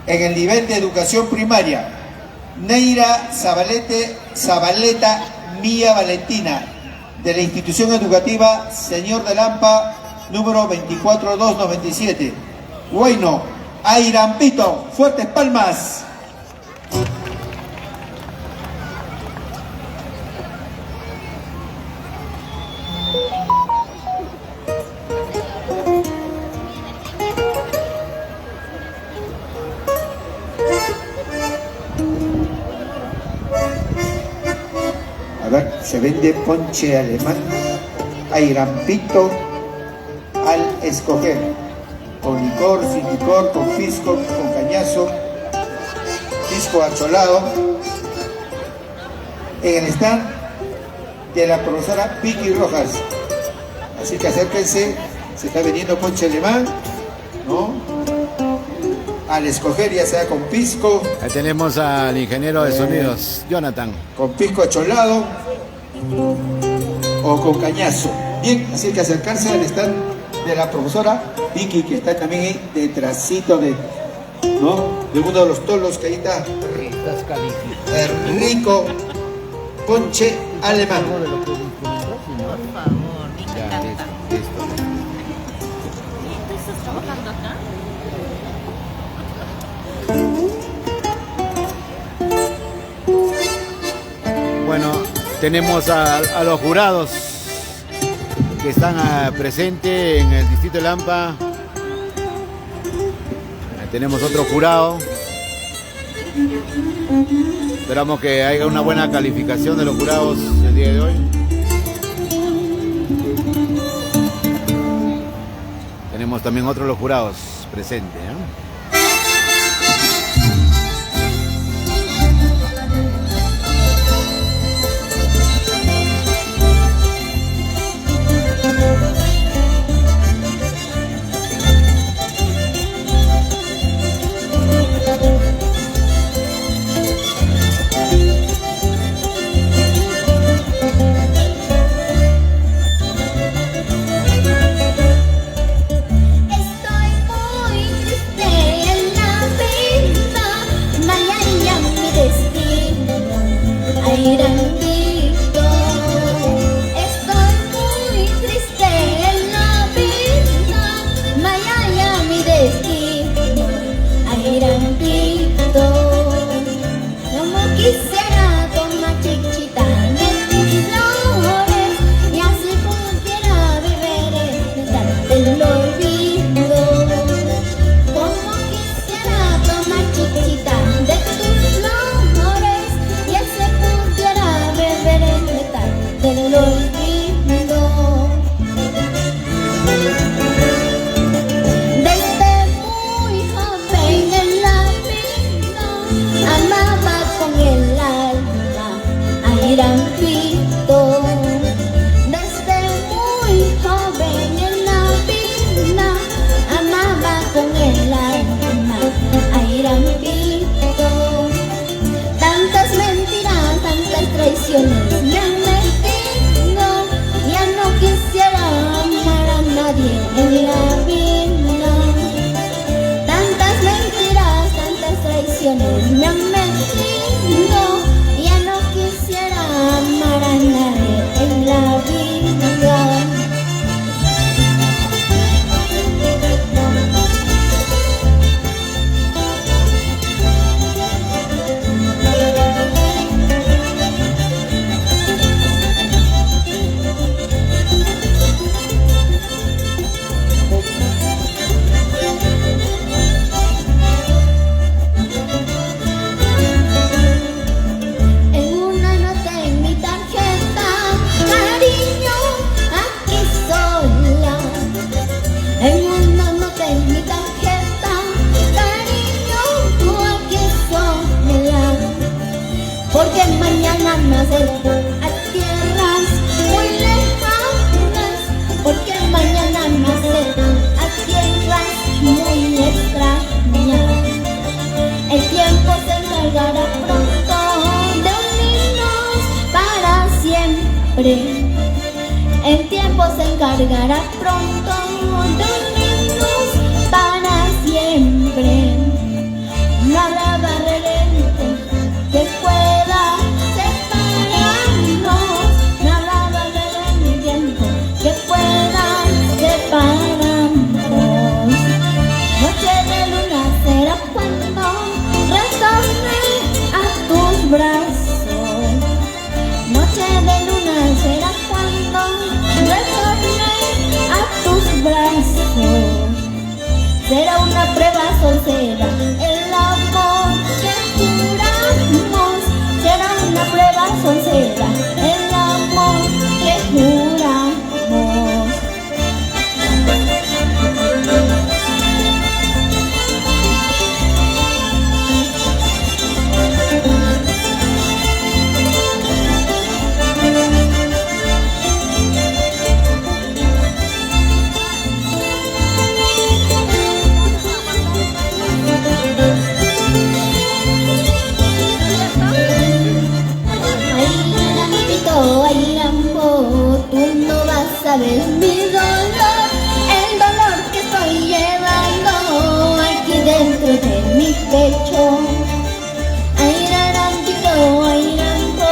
En el nivel de educación primaria, Neira Zabaleta Mía Valentina, de la institución educativa Señor de Lampa, número 24297. Huayno, Airampito, fuertes palmas. A ver, se vende ponche alemán, Airampito al escoger, con licor, sin licor, con pisco, con cañazo, pisco acholado, en el stand de la profesora Vicky Rojas. Así que acérquense, se está vendiendo ponche alemán, ¿no? Al escoger, ya sea con pisco. Ahí tenemos al ingeniero de sonidos, Jonathan. Con pisco acholado o con cañazo. Bien, así que acercarse al stand de la profesora Vicky, que está también ahí detrásito de, ¿no?, de uno de los tolos que ahí está. Rico ponche alemán. Por favor, me encanta. ¿Tú estás trabajando acá? Bueno, tenemos a los jurados que están presentes en el distrito de Lampa. Tenemos otro jurado. Esperamos que haya una buena calificación de los jurados el día de hoy. Tenemos también otros los jurados presentes, ¿eh? El tiempo se encargará pronto de unirnos para siempre. prueba sincera. El amor que juramos será una prueba sincera. El amor que juramos. Ay, Rambo, tú no vas a ver mi dolor, el dolor que estoy llevando aquí dentro de mi pecho. Ay, Rambo,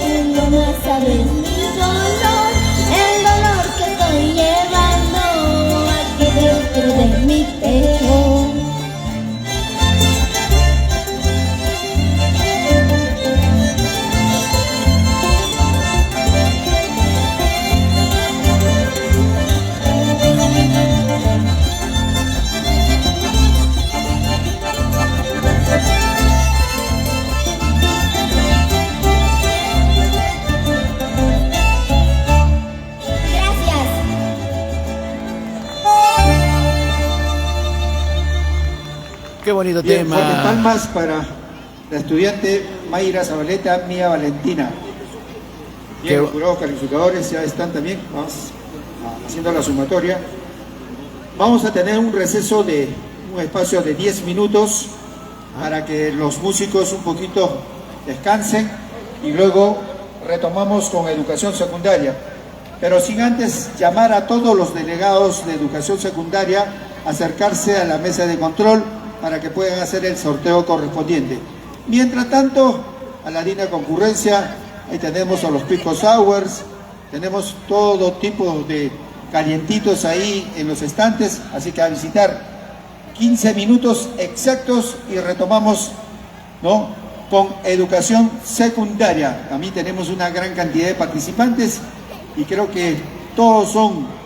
tú no vas a ver mi dolor, el dolor que estoy llevando aquí dentro de mi pecho. Qué bonito Bien, tema. fuertes palmas para la estudiante Mayra Zabaleta, Mía Valentina. Bien, los jurados calificadores ya están también, vamos haciendo la sumatoria. Vamos a tener un receso de un espacio de 10 minutos para que los músicos un poquito descansen y luego retomamos con educación secundaria. Pero sin antes llamar a todos los delegados de educación secundaria a acercarse a la mesa de control para que puedan hacer el sorteo correspondiente. Mientras tanto, a la digna concurrencia, ahí tenemos a los Pico Sours, tenemos todo tipo de calientitos ahí en los estantes, así que a visitar 15 minutos exactos y retomamos, ¿no?, con educación secundaria. También tenemos una gran cantidad de participantes y creo que todos son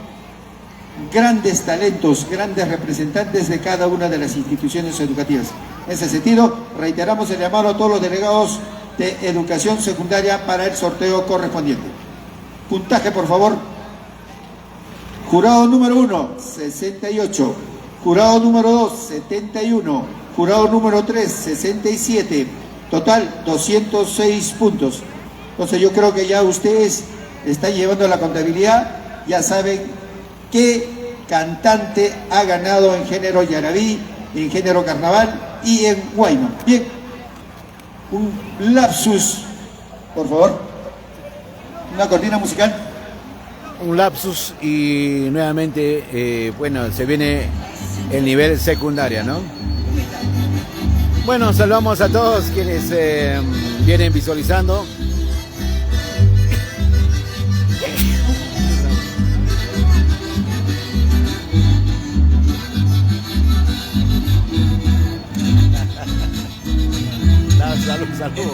grandes talentos, grandes representantes de cada una de las instituciones educativas. En ese sentido, reiteramos el llamado a todos los delegados de educación secundaria para el sorteo correspondiente. Puntaje, por favor. Jurado número 1, 68. Jurado número 2, 71. Jurado número 3, 67. Total, 206 puntos. Entonces yo creo que ya ustedes están llevando la contabilidad, ya saben qué cantante ha ganado en género yarabí, en género carnaval y en huayno. Bien, un lapsus, por favor, una cortina musical. Un lapsus y nuevamente, bueno, se viene el nivel secundaria, ¿no? Bueno, saludamos a todos quienes vienen visualizando. Salud, salud.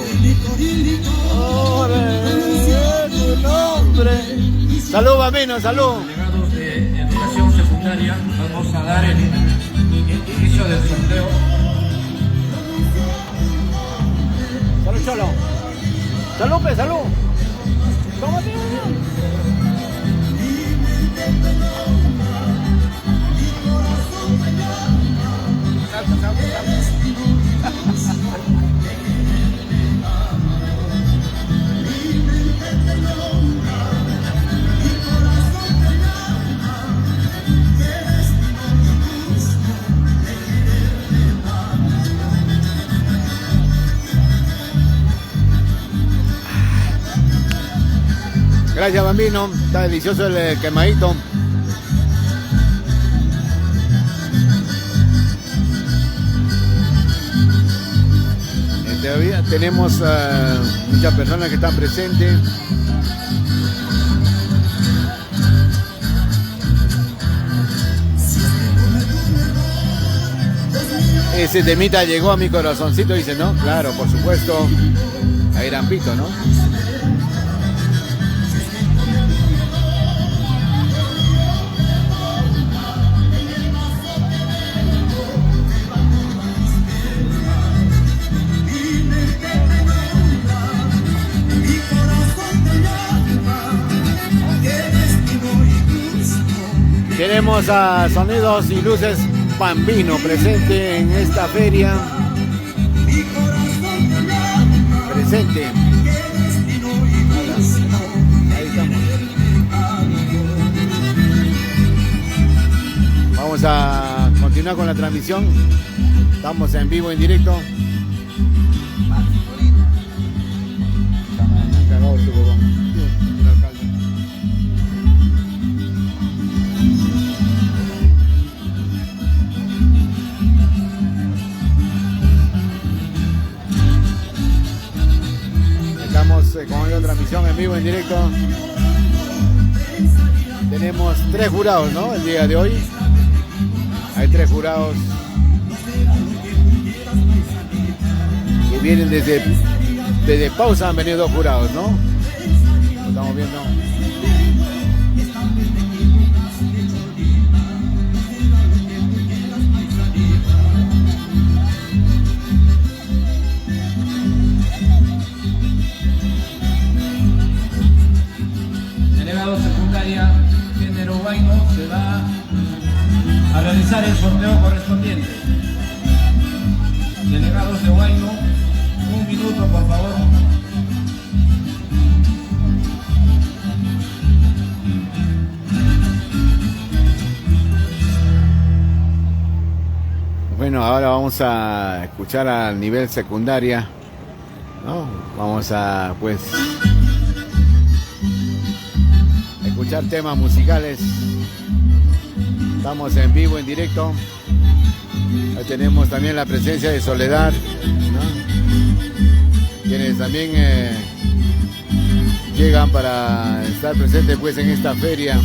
Tu nombre. Salud, Bambino, salud. Delegados de educación secundaria, vamos a dar el inicio del sorteo. Salud, Cholo. Salud, pe, salud. Tómate. Gracias, Bambino. Está delicioso el quemadito. Todavía tenemos muchas personas que están presentes. Ese temita llegó a mi corazoncito, dice, ¿no? Claro, por supuesto. A Irampito, ¿no? tenemos a Sonidos y Luces Bambino presente en esta feria. Presente. Ahí estamos. Vamos a continuar con la transmisión. Estamos en vivo, en directo. Estamos con la transmisión en vivo, en directo. Tenemos 3 jurados, ¿no? El día de hoy. Hay 3 jurados que vienen desde pausa. Han venido 2 jurados, ¿no? Lo estamos viendo. Delegado secundaria género Huayno se va a realizar el sorteo correspondiente. Delegados de Huayno, 1 minuto por favor. Bueno, ahora vamos a escuchar al nivel secundaria, ¿no? Vamos a, pues, escuchar temas musicales. Estamos en vivo, en directo. Ahí tenemos también la presencia de Soledad, ¿no? Quienes también llegan para estar presentes pues en esta feria.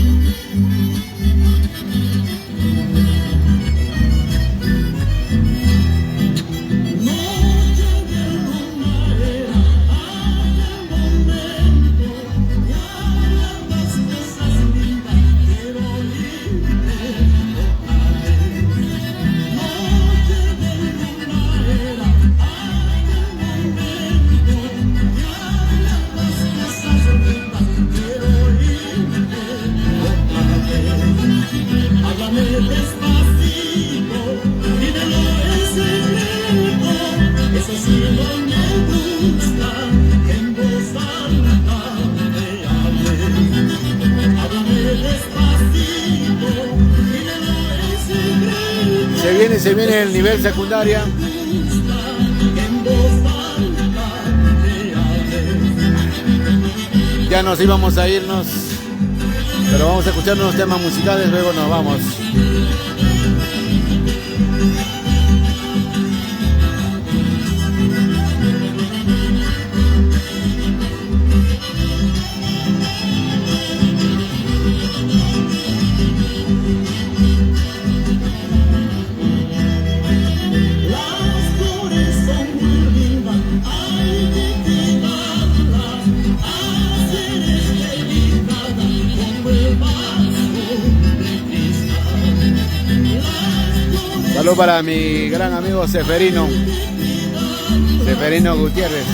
Se viene el nivel secundaria. Ya nos íbamos a irnos, pero vamos a escuchar unos temas musicales, luego nos vamos. Saludos para mi gran amigo Seferino Gutiérrez.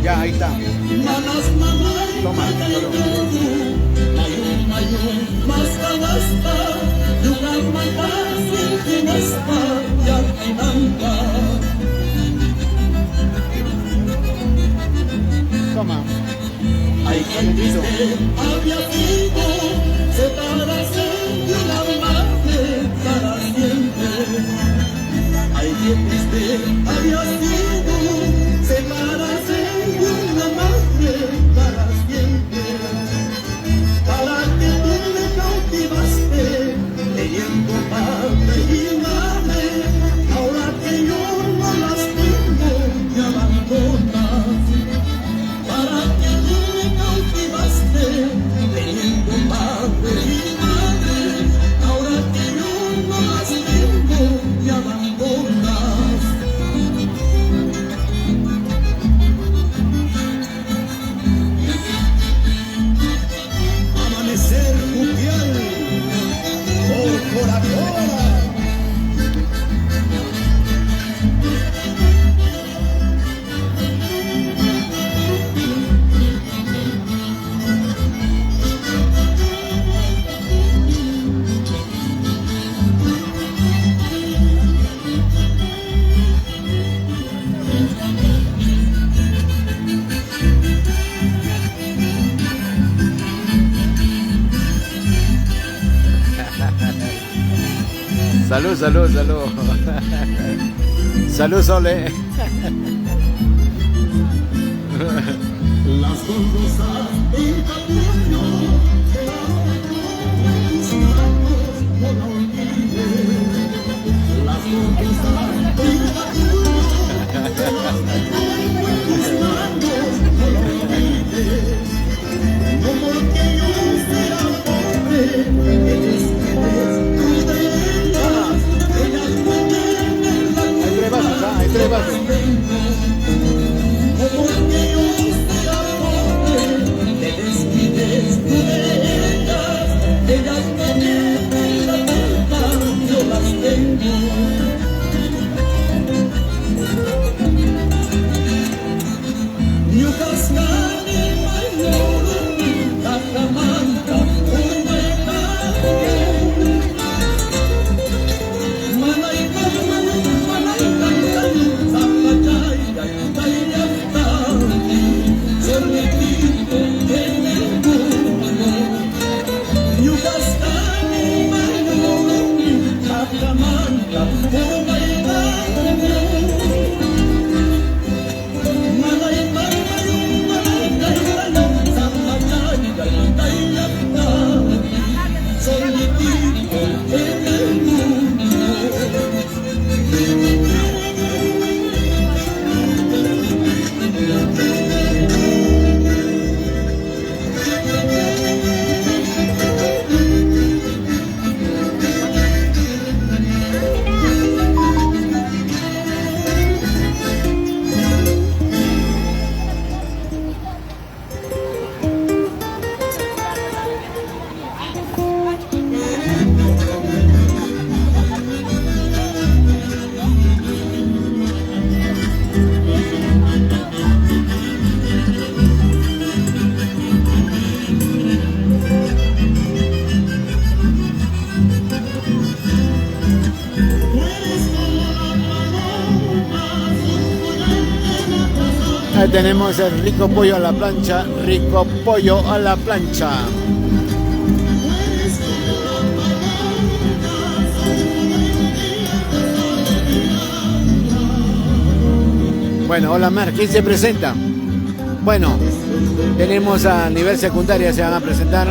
Ya, ahí está. Toma, toma. Hay quien dice había sido separarse de una madre para siempre. Hay quien dice había sido separarse de una madre para siempre. Para que tú me cautivaste leyendo padre y madre, ahora que yo no las tengo me abandonas. Para que tú me cautivaste teniendo Salud, salud, salud. Salud, Sole. Las gordosas en Capuño, no la olvides. Las gordosas en Capuño, no la olvides. No porque yo sea pobre, eres tú de ellas. Ellas no tienen la Hay 3 vasos, ¿ah? Hay 3 vasos. no porque yo sea pobre, te desquites tú de ellas. Ellas no tienen la culpa, yo las tengo. Yucascani, Mayor, Cajamarca, Huehuetenango. Ahí tenemos el rico pollo a la plancha, rico pollo a la plancha. Bueno, hola Mar, ¿quién se presenta? Bueno, tenemos a nivel secundaria, se van a presentar.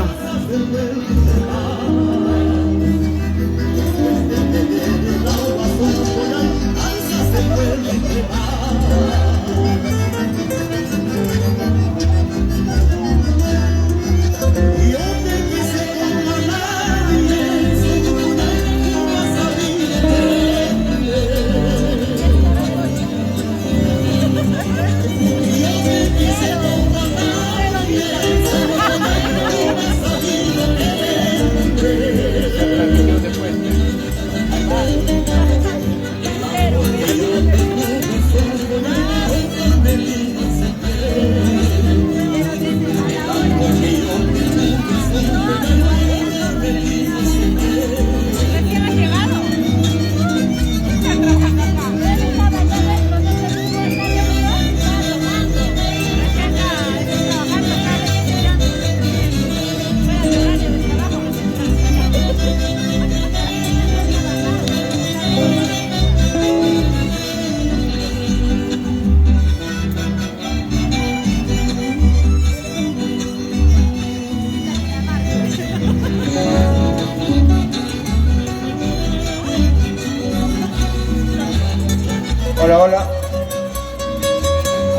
Hola, hola.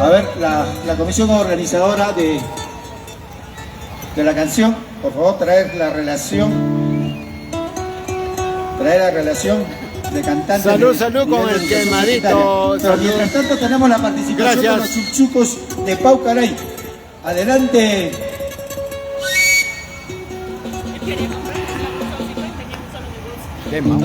A ver, la comisión organizadora de la canción, por favor, traer la relación de cantantes. Salud, de- salud con el de- quemadito. Pero Salud. mientras tanto tenemos la participación Gracias. de los chulchucos de Pau Caray. Adelante. Tema.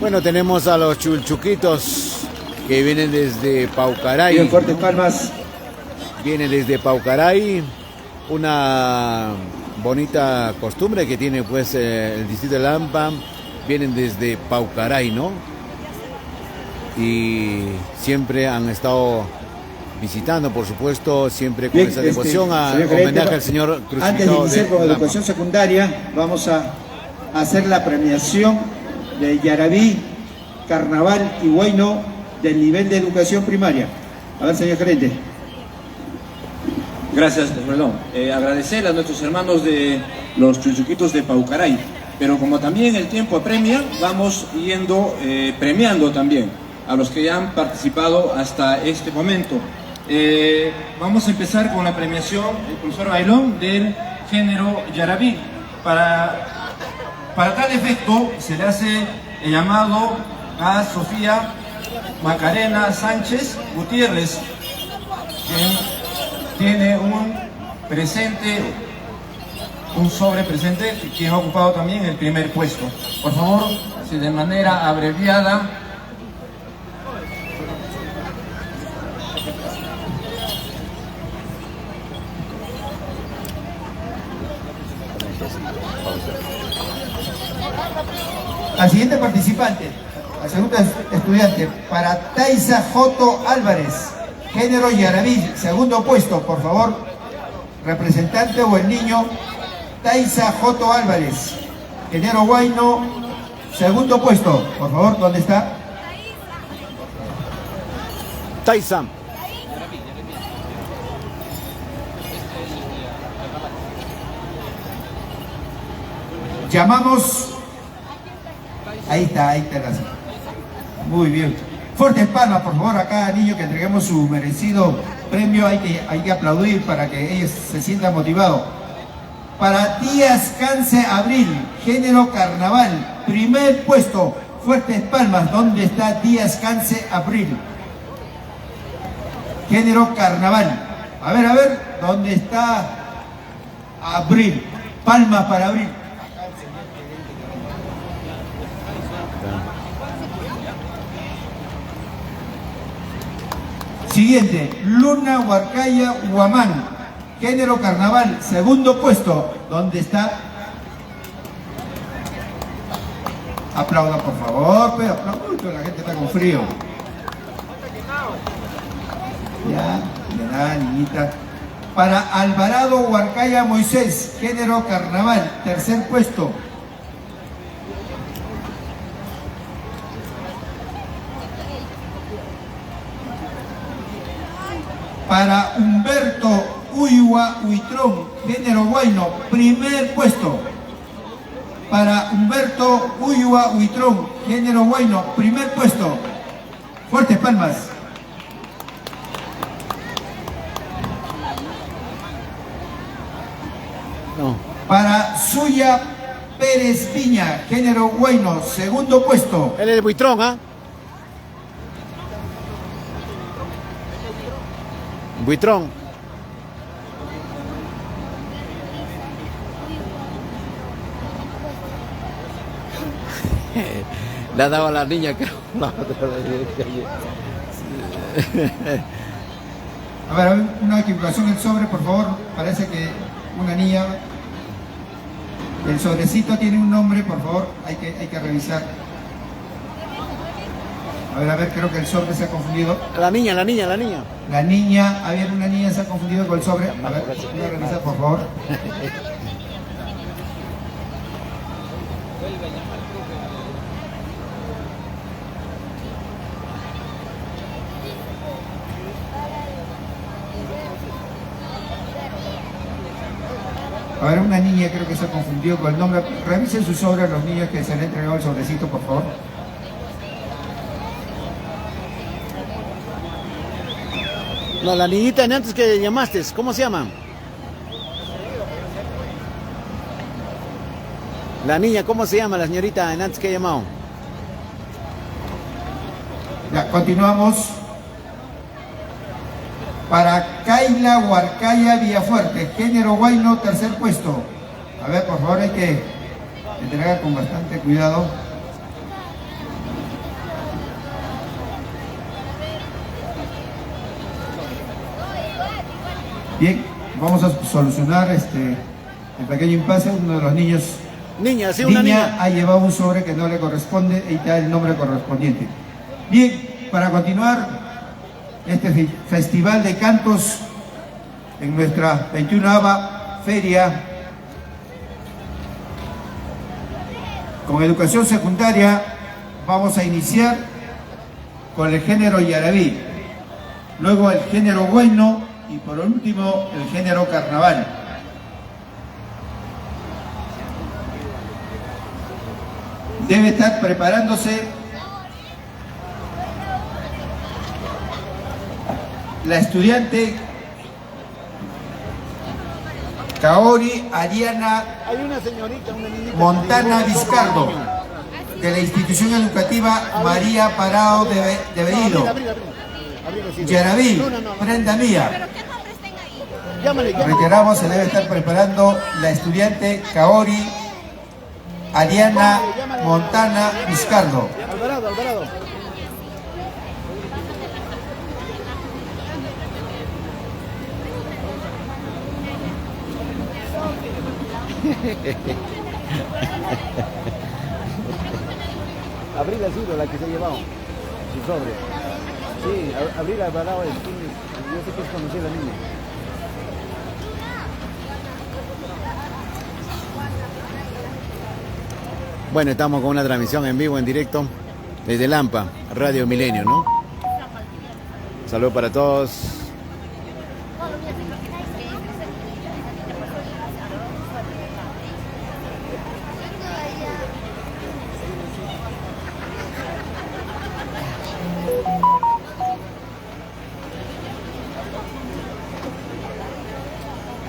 Bueno, tenemos a los chulchuquitos que vienen desde Paucaray. Bien, fuertes palmas. Vienen desde Paucaray, una bonita costumbre que tiene pues el distrito de Lampa. Vienen desde Paucaray, ¿no? Y siempre han estado visitando, por supuesto, siempre con Bien, esa devoción a señor gerente, homenaje al señor crucificado. antes de iniciar con Lampa. educación secundaria, vamos a hacer la premiación de Yarabí, Carnaval y Huayno del nivel de educación primaria. A ver, señor gerente. Gracias, Relón. Agradecer a nuestros hermanos de los Chulchuquitos de Paucaray, pero como también el tiempo apremia, vamos yendo premiando también a los que ya han participado hasta este momento. Vamos a empezar con la premiación, el profesor Bailón, del género Yarabí. Para tal efecto, se le hace el llamado a Sofía Macarena Sánchez Gutiérrez, quien tiene un sobre presente, quien ha ocupado también el primer puesto. Por favor, si de manera abreviada. Al siguiente participante, al segundo estudiante, para Taisa Joto Álvarez, género Yarabí, segundo puesto, por favor, representante o el niño, Taisa Joto Álvarez, género Huayno, segundo puesto, por favor, ¿dónde está? Taisa. Llamamos. Ahí está muy bien. Fuertes palmas, por favor, a cada niño que entreguemos su merecido premio. Hay que aplaudir para que ellos se sientan motivados. Para Díaz Cance Abril, género Carnaval, primer puesto. Fuertes palmas, ¿dónde está Díaz Cance Abril? Género Carnaval. A ver, ¿dónde está Abril? Palmas para Abril. Siguiente, Luna Huarcaya Huamán, género Carnaval, segundo puesto. ¿Dónde está? Aplauda, por favor, pero aplauda, la gente está con frío. Ya, niñita. Para Alvarado Huarcaya Moisés, género Carnaval, tercer puesto. Para Humberto Uyua Huitrón, género Huayno, primer puesto. Para Humberto Uyua Huitrón, género Huayno, primer puesto. Fuertes palmas. No. Para Suya Pérez Piña, género Huayno, segundo puesto. Él es de Buitrón, ¿ah? Buitrón. Le ha dado a la niña que la otra. A ver, una equivocación en el sobre, por favor. Parece que una niña. El sobrecito tiene un nombre, por favor. Hay que revisar. A ver, creo que el sobre se ha confundido. La niña. La niña, una niña se ha confundido con el sobre. A ver, voy a revisar, por favor. A ver, una niña creo que se ha confundido con el nombre. Revisen su sobre a los niños que se le ha entregado el sobrecito, por favor. No, la niñita de antes que llamaste, ¿cómo se llama? La niña, ¿cómo se llama la señorita en antes que ha llamado? Ya, continuamos. Para Kaila Huarcaya Villafuerte, género Huayno, tercer puesto. A ver, por favor, hay que entregar con bastante cuidado. Bien, vamos a solucionar el pequeño impasse. Uno de los niños, Niña, sí, una niña. ha llevado un sobre que no le corresponde y da el nombre correspondiente. Bien, para continuar este festival de cantos en nuestra 21ª feria con educación secundaria, vamos a iniciar con el género yarabí, luego el género huayno y por último el género carnaval. Debe estar preparándose la estudiante Kaori Ariana Hay una señorita, una niñita. Montana Vizcardo, de la institución educativa María Parado de Bellido. Yarabí, prenda mía. Llámale, Reiteramos, se debe estar preparando la estudiante Kaori Ariana Montana Vizcardo. Alvarado, Alvarado. Abril ha sido la que se ha llevado su sobre. Sí, Abril Alvarado es. Yo sé que es conocida la niña. Bueno, estamos con una transmisión en vivo, en directo, desde Lampa, Radio Milenio, ¿no? Saludos para todos.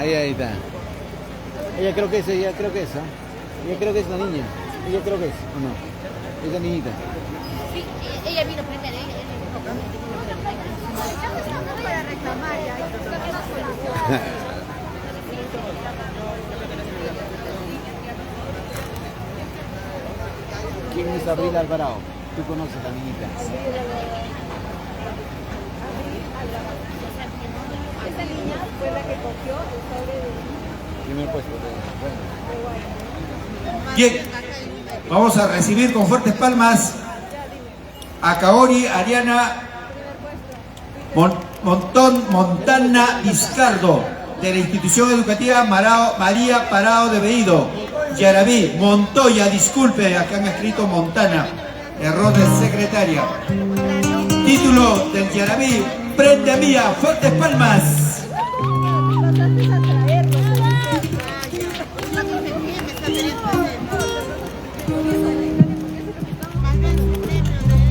Ahí está. Ella creo que es, Ella creo que es la niña. Ella creo que es, ¿o no? Esa niñita. Sí, ella vino primero, para reclamar ya. ¿Quién es Abril Alvarado? Tú conoces a la niñita. Esa niña fue la que cogió el sobre de... Primer puesto. Bueno. Bien, vamos a recibir con fuertes palmas a Kaori Ariana Montana Vizcardo, de la institución educativa María Parado de Bellido. Yarabí, Montoya, disculpe, acá me ha escrito Montana, error de secretaria. Título del Yarabí, prenda mía, fuertes palmas.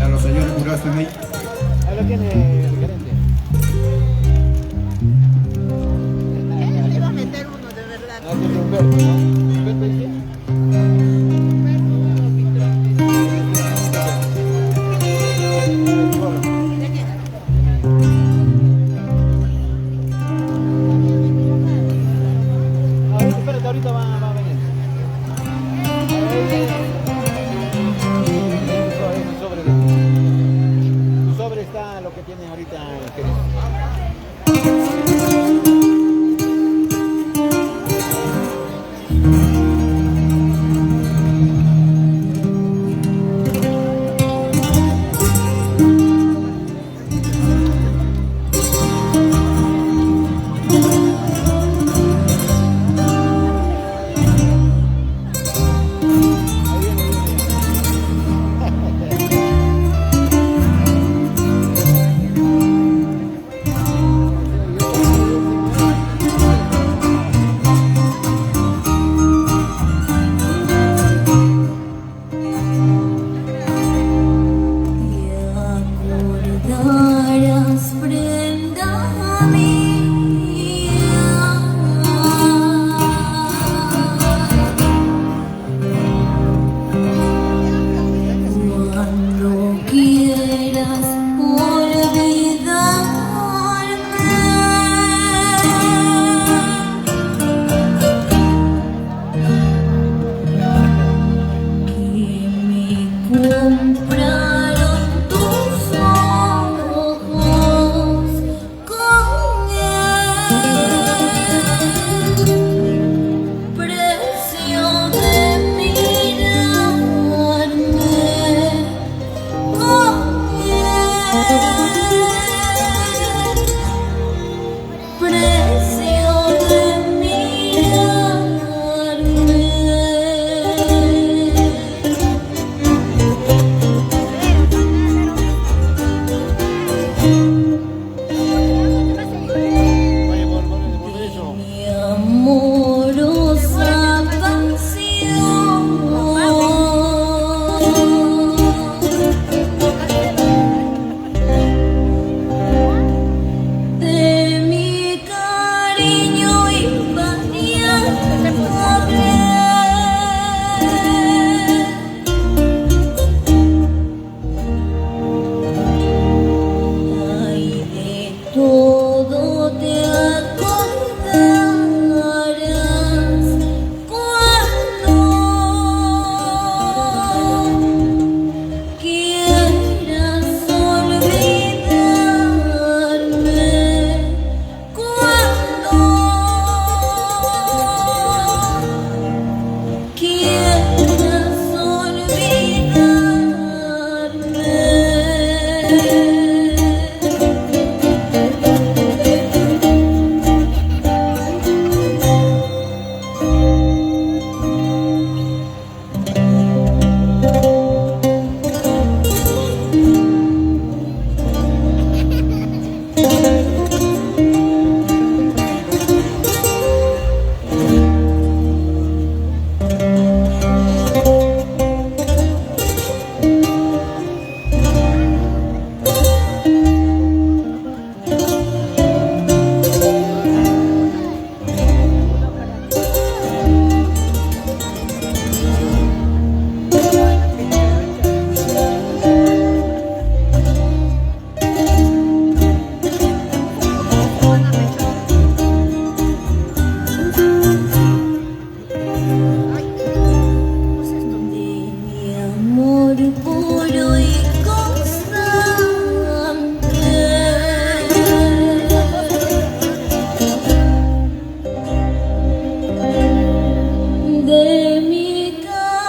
A los señores jurados también. Ahí lo tiene el gerente. Él le va a meter uno de verdad. No, tiene Humberto, ¿no? Humberto dice. Espérate, ahorita va a venir. Tu sobre está lo que tiene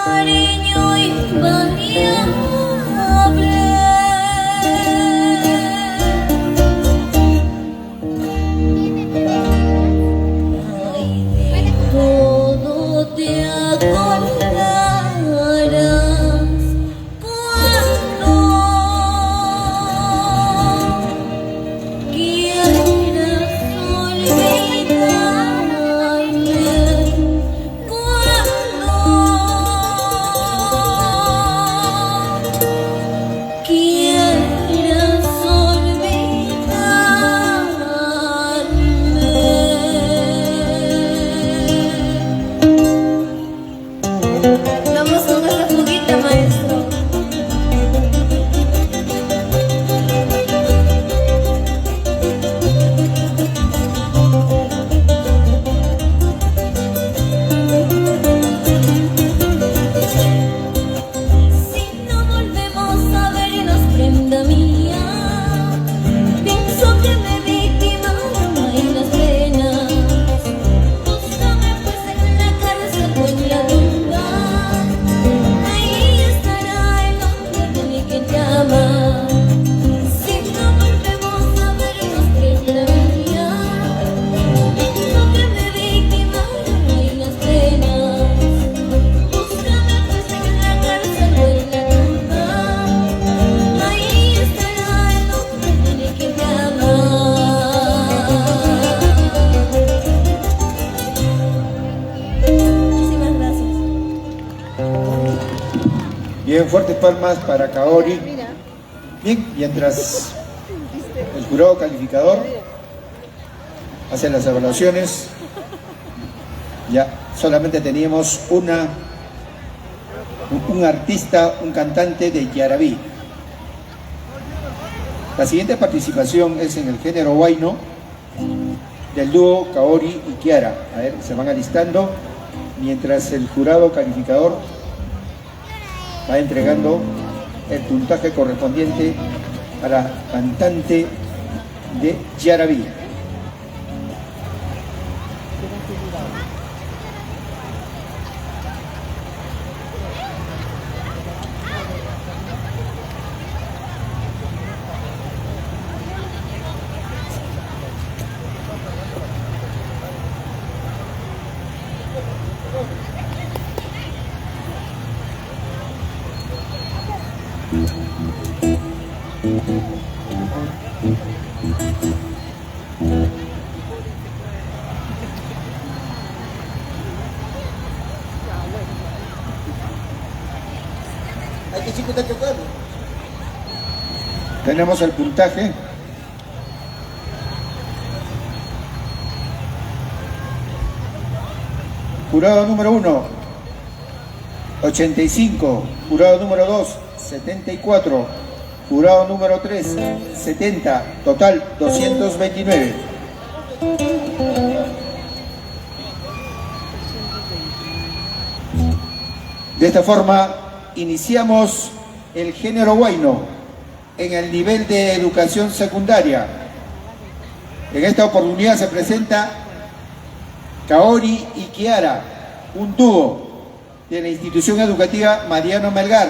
cariño invariable. Ay, de todo te acordarás cuando quieras olvidarme, cuando quieras olvidarme. Vamos con esta fuguita, maestro. Si no volvemos a vernos, prenda mía, pienso que me victimaron en las penas. Búscame pues en la cárcel o en la tumba, ahí estará el hombre de mi que te ama. Si no volvemos a vernos, prenda mía, pienso que me victimaron en las penas. Búscame pues en la cárcel o en la tumba, ahí estará el hombre de mi que te ama. Muchísimas gracias. Bien, fuertes palmas para Kaori. Bien, mientras el jurado calificador hace las evaluaciones, ya solamente teníamos un artista, un cantante de Yarabí. La siguiente participación es en el género huayno del dúo Kaori y Kiara. A ver, se van alistando mientras el jurado calificador va entregando el puntaje correspondiente a la cantante de Yarabí. Tenemos el puntaje. Jurado número 1, 85. Jurado número 2, 74. Jurado número 3, 70. Total, 229. De esta forma, iniciamos el género huayno en el nivel de educación secundaria. En esta oportunidad se presenta Kaori y Kiara, un dúo de la institución educativa Mariano Melgar.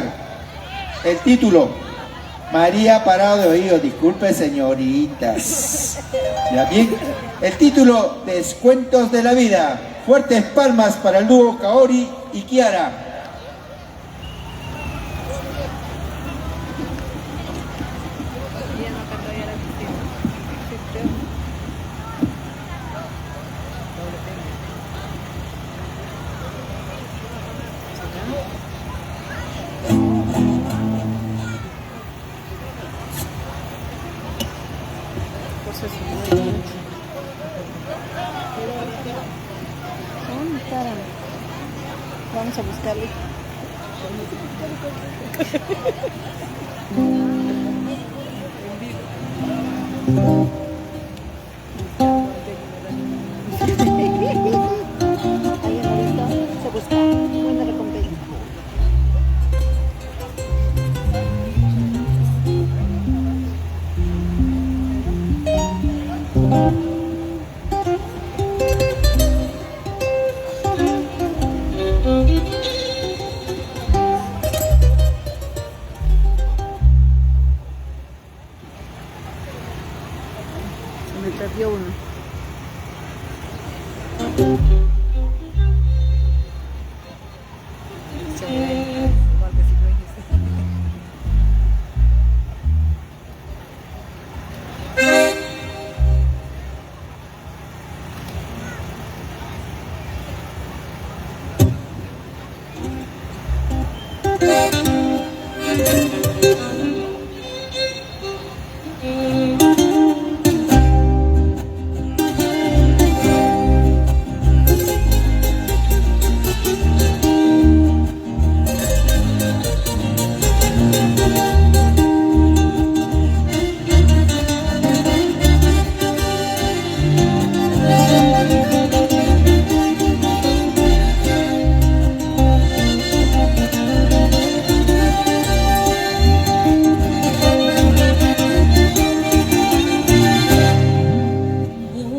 El título, María Parado de Oído. Disculpe, señoritas. ¿Ya bien? El título, Descuentos de la Vida. Fuertes palmas para el dúo Kaori y Kiara. Vamos a buscarle. Ahí en la lista se busca. Buena recompensa. Igual que si lo dijiste.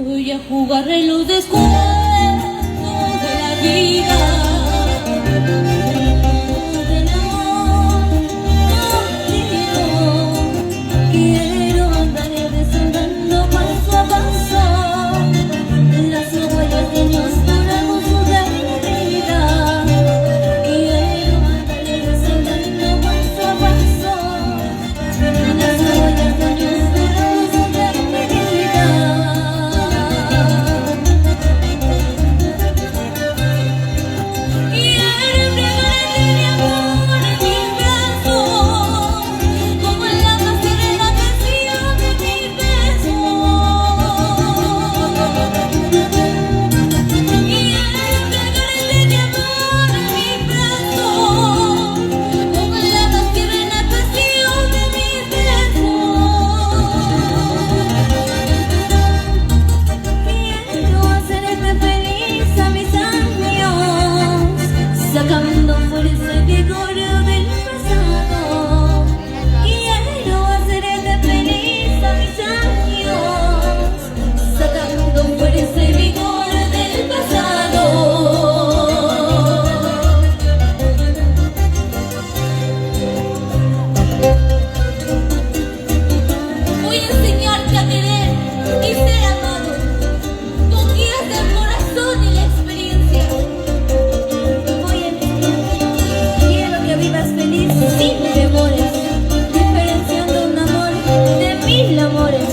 Voy a jugarle los descuentos de la vida, del amor contigo. Quiero andar desandando paso a paso las huellas de años dorados de mi vida. Quiero andar desandando paso a paso las huellas de años dorados de mi vida. Quiero entregarte mi amor en mis brazos, como en la más serena canción de mis besos. Quiero entregarte mi amor en mis brazos, como en la más serena canción de mis besos. Quiero hacerte feliz a mis años, sacando fuerza y vigor del pasado. Quiero hacerte feliz a mis años, sacando fuerza y vigor del pasado. Voy a enseñarte a querer y ser amado, con guías del corazón y la experiencia. Voy a enseñarte, quiero que vivas feliz sin temores, diferenciando un amor de mil amores.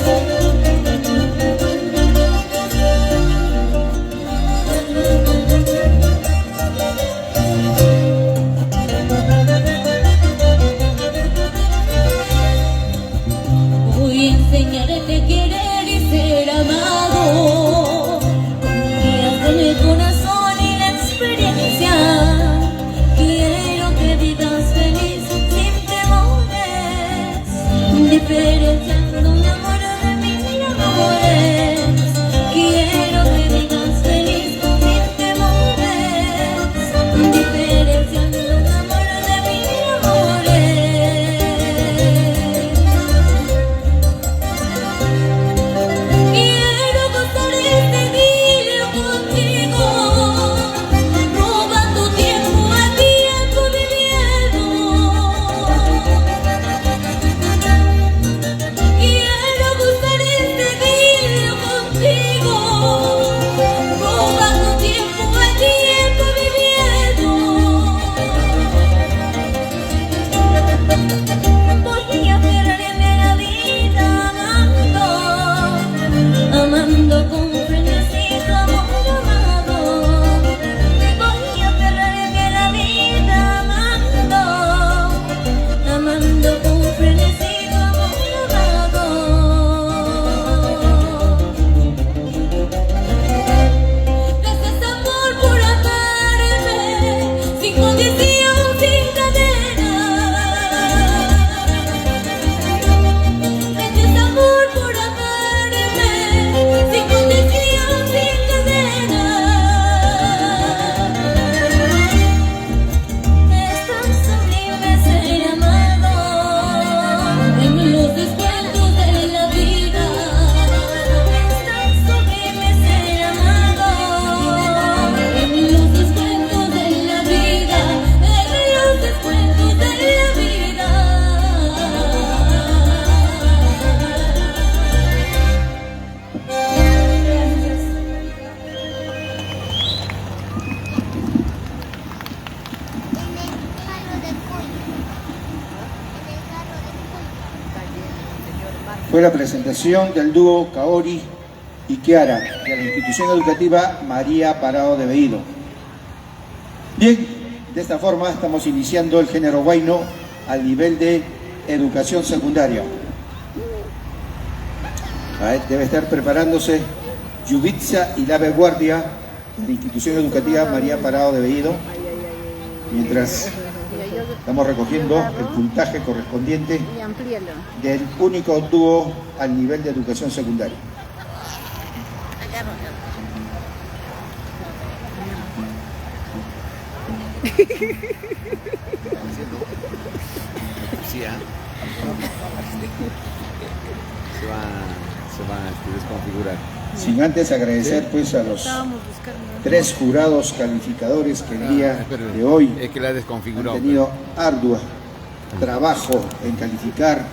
Voy a enseñarte a querer y ser amado, con guías del corazón y la experiencia. Quiero que vivas feliz sin temores, diferenciando un amor de mil amores. Quiero que vivas feliz sin temores, diferenciando un amor de mil amores. Quiero gozar este día contigo, robando tiempo a tiempo viviendo. fue la presentación del dúo Kaori y Kiara de la institución educativa María Parado de Veído. Bien, de esta forma estamos iniciando el género huayno al nivel de educación secundaria. Debe estar preparándose Yubitsa y la Guardia de la institución educativa María Parado de Veído, mientras estamos recogiendo el puntaje correspondiente del único dúo al nivel de educación secundaria. Se va a desconfigurar. Sin antes agradecer pues a los 3 jurados calificadores que el día de hoy es que la han desconfigurado. tenido ardua trabajo en calificar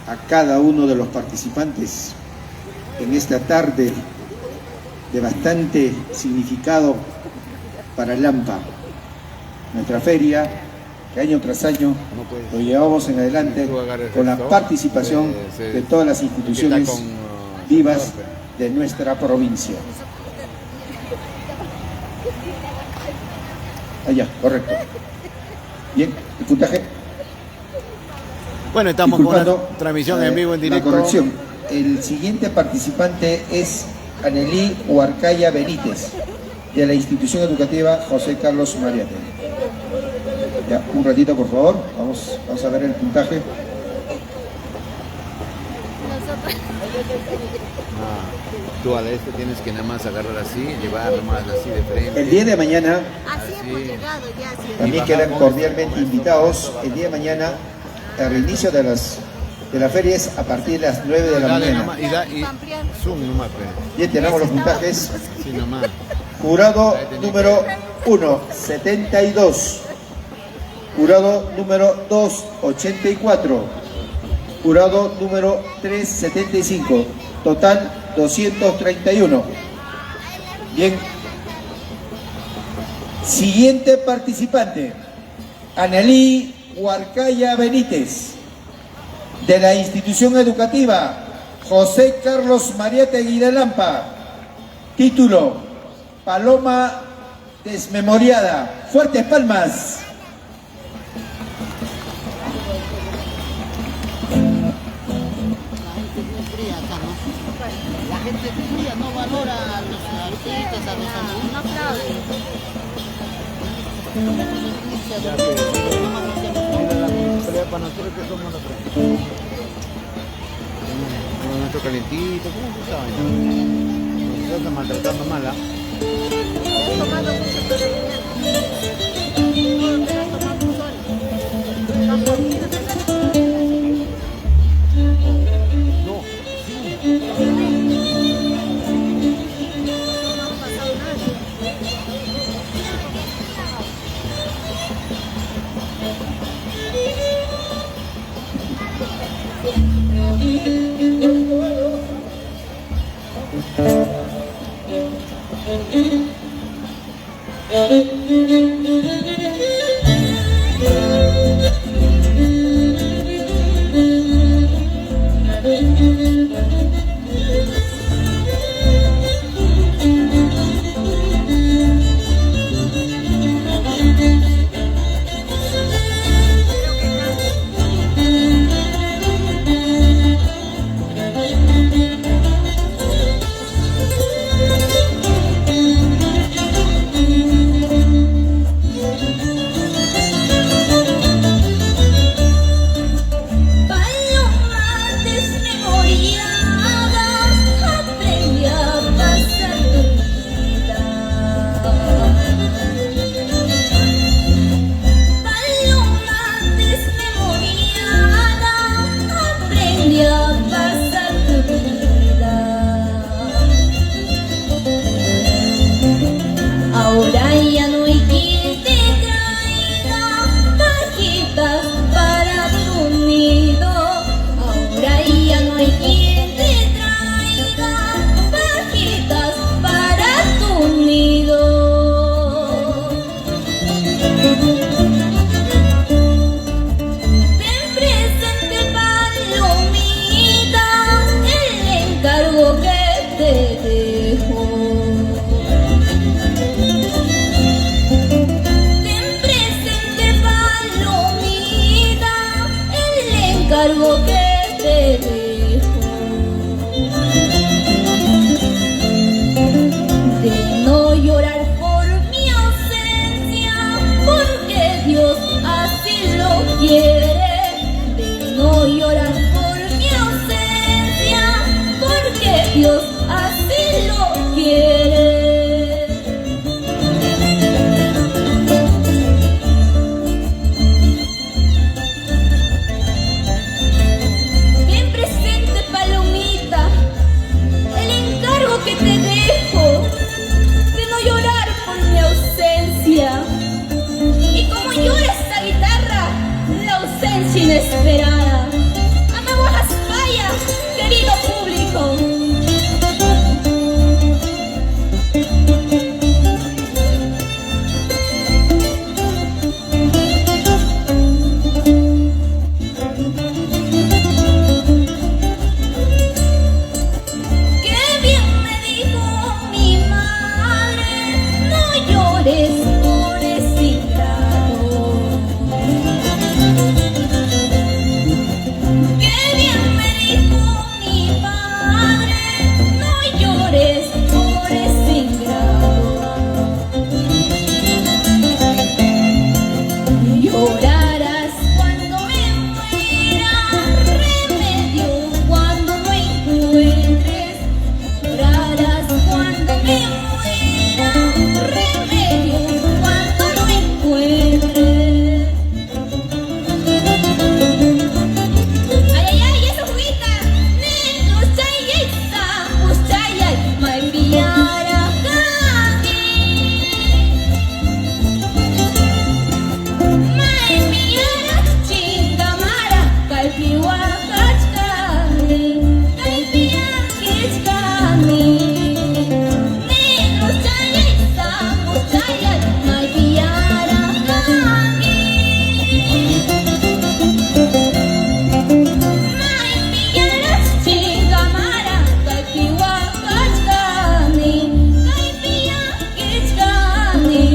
a cada uno de los participantes en esta tarde de bastante significado para el Lampa. Nuestra feria, que año tras año lo llevamos en adelante con la participación de todas las instituciones vivas de nuestra provincia. Allá, correcto. Bien, el puntaje. Bueno, estamos con una Disculpando, transmisión en vivo, en directo. La corrección. El siguiente participante es Anelí Huarcaya Benítez, de la institución educativa José Carlos Mariate. Ya, un ratito, por favor. Vamos a ver el puntaje. Tú a este tienes que nada más agarrar así, llevar más así de frente. El día de mañana Así hemos llegado ya. Sí. también quedan cordialmente invitados. El día de mañana, al reinicio de la feria es a partir de las 9 de la Dale mañana. nomás, y zoom nomás, pues. Bien, tenemos los puntajes. Sí, nomás. Jurado número 1, 72. Jurado número 2, 84. Jurado número 3, 75. Total 231. Bien. Siguiente participante. Anelí Huarcaya Benítez, de la institución educativa José Carlos Mariátegui de Lampa. Título: Paloma desmemoriada. Fuertes palmas. La gente fría no valora a los artistas, a los alumnos. No aplauden. Para nosotros que somos nuestro calentito, ¿cómo se sabe? Nos está maltratando mala. He tomado mucho para mañana. Pero has tomado un sol. La comida de la... encargo que te dejo de no llorar por mi ausencia, porque Dios así lo quiere, de no llorar por mi ausencia, porque Dios así lo quiere. Bien presente, Palomita, el encargo que te dejo de no llorar por mi ausencia. Y como llora esta guitarra, la ausencia inesperada. Amamos a España, querido público. Qué bien me dijo mi madre, no llores por ese ingrato. Qué bien me dijo mi padre, no llores por ese ingrato. Llorarás cuando me muera, remedio cuando no encuentres. Llorarás cuando me muera, remedio cuando no encuentres. Ay, ay, ay, esa juguita, negro, chayay, sapos, chayay, may pillara kami. May pillara chingamara, kay piwakach kami, kay piyakich kami. Negro, chayay, sapos, chayay, may pillara kami. May piyaras chingamara, kay piwakach kami, kay piyakich kami.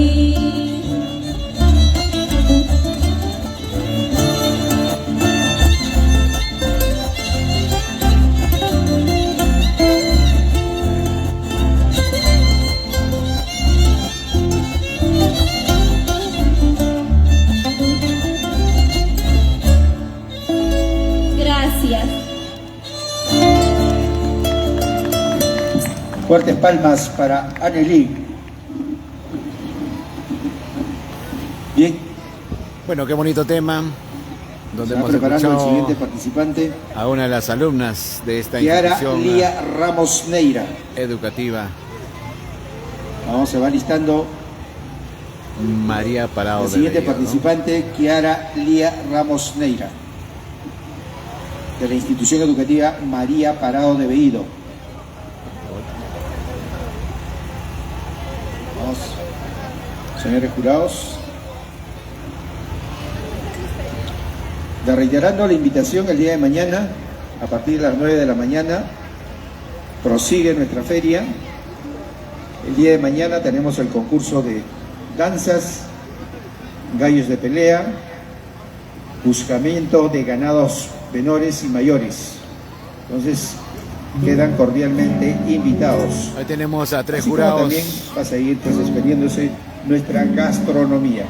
Gracias. Fuertes palmas para Anneli. Bien, Bueno, qué bonito tema, donde se va hemos preparando el escuchado siguiente participante, a una de las alumnas de esta Kiara institución Lía Ramos Neira. educativa, Vamos, se va listando María Parado el de siguiente Bello, ¿no? participante, Kiara Lía Ramos Neira, de la institución educativa María Parado de Bellido. Vamos, señores jurados. Reiterando la invitación el día de mañana, a partir de las 9 de la mañana, prosigue nuestra feria. El día de mañana tenemos el concurso de danzas, gallos de pelea, buscamiento de ganados menores y mayores. Entonces, quedan cordialmente invitados. Ahí tenemos a tres Así como jurados. también va a seguir pues expendiéndose nuestra gastronomía.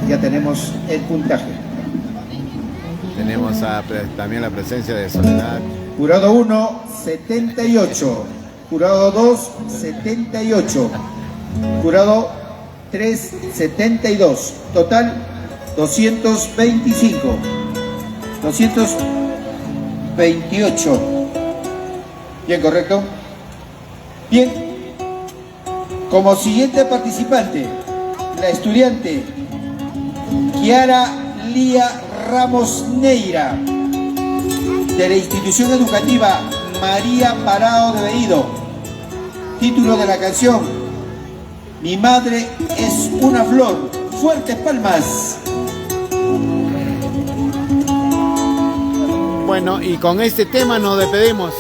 Ya tenemos el puntaje. Tenemos también la presencia de Soledad. Jurado 1, 78. Jurado 2, 78. Jurado 3, 72. Total, 225. 228. Bien, correcto. Bien. Como siguiente participante, la estudiante Kiara Lía Ramos Neira, de la institución educativa María Parado de Bellido. Título de la canción: Mi madre es una flor. Fuertes palmas. Bueno, y con este tema nos despedimos.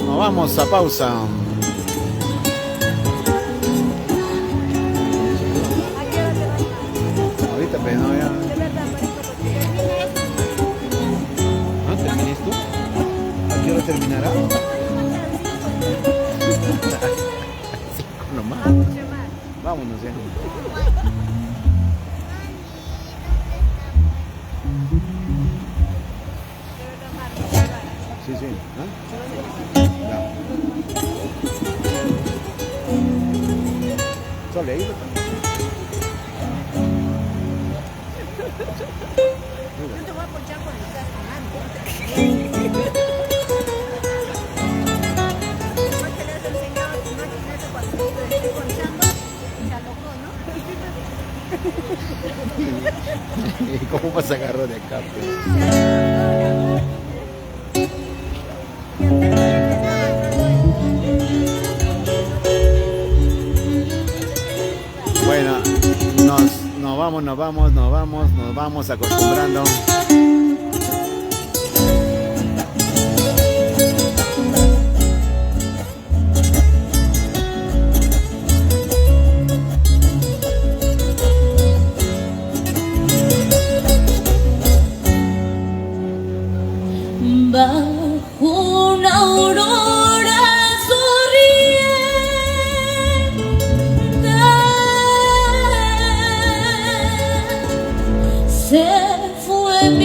Nos vamos a pausa. Vámonos ya. Sí, sí. ¿Ah? Ya. Solo ahí. ¿Cómo vas a agarrar de acá? Bueno, nos vamos acostumbrando. Bajo una aurora sonriente se fue mi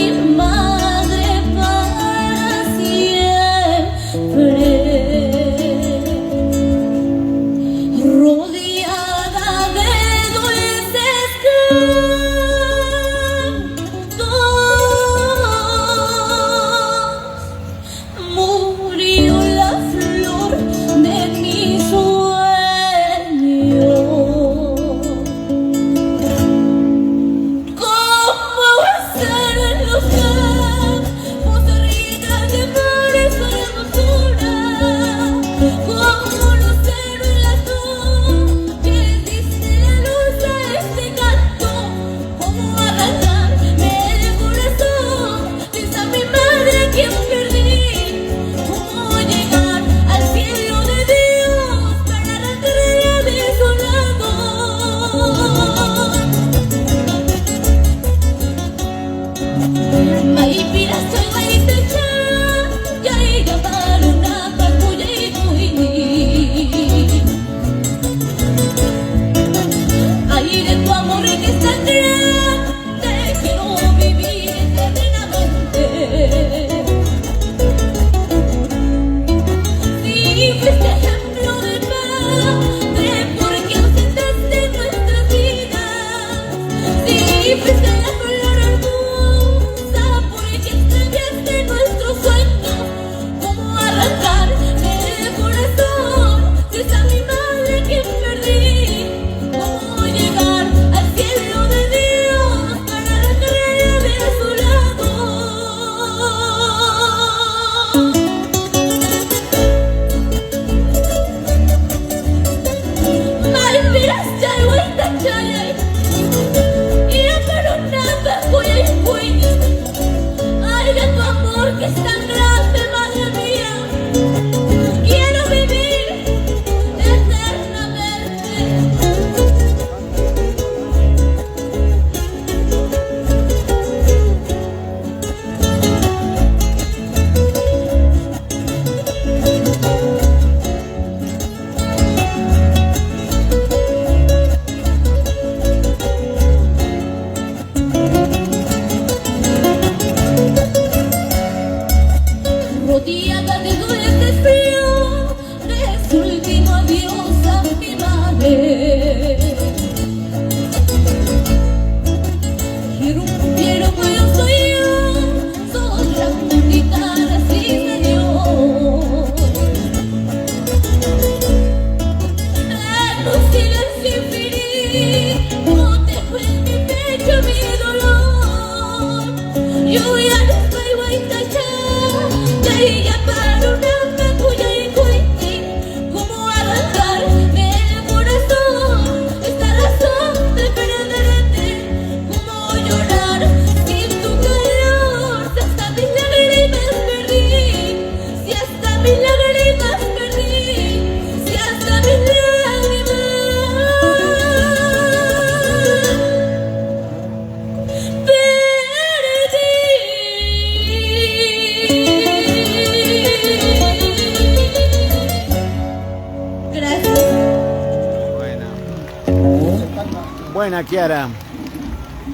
Buena Kiara.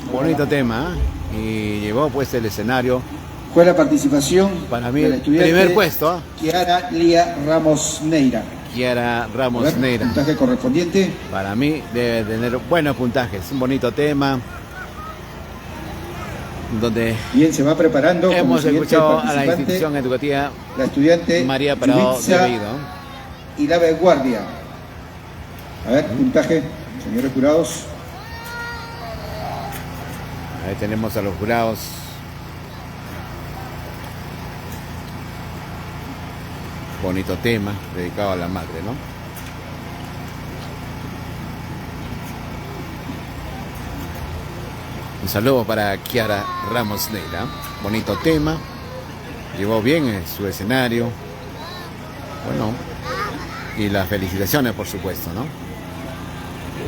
Bonito tema. Y llevó pues el escenario. Fue la participación Para mí, del estudiante primer puesto. Kiara Lía Ramos Neira. Kiara A Ramos ver, Neira. puntaje correspondiente. Para mí debe tener buenos puntajes. Un bonito tema. Donde Bien, se va preparando. como hemos siguiente escuchado a la participante, institución educativa la estudiante María Parado de Yubitsa Bellido. Ilave Guardia. A ver, puntaje, señores jurados. Ahí tenemos a los jurados. Bonito tema dedicado a la madre, ¿no? Un saludo para Kiara Ramos Neira. Bonito tema. Llevó bien en su escenario. Bueno, y las felicitaciones, por supuesto, ¿no?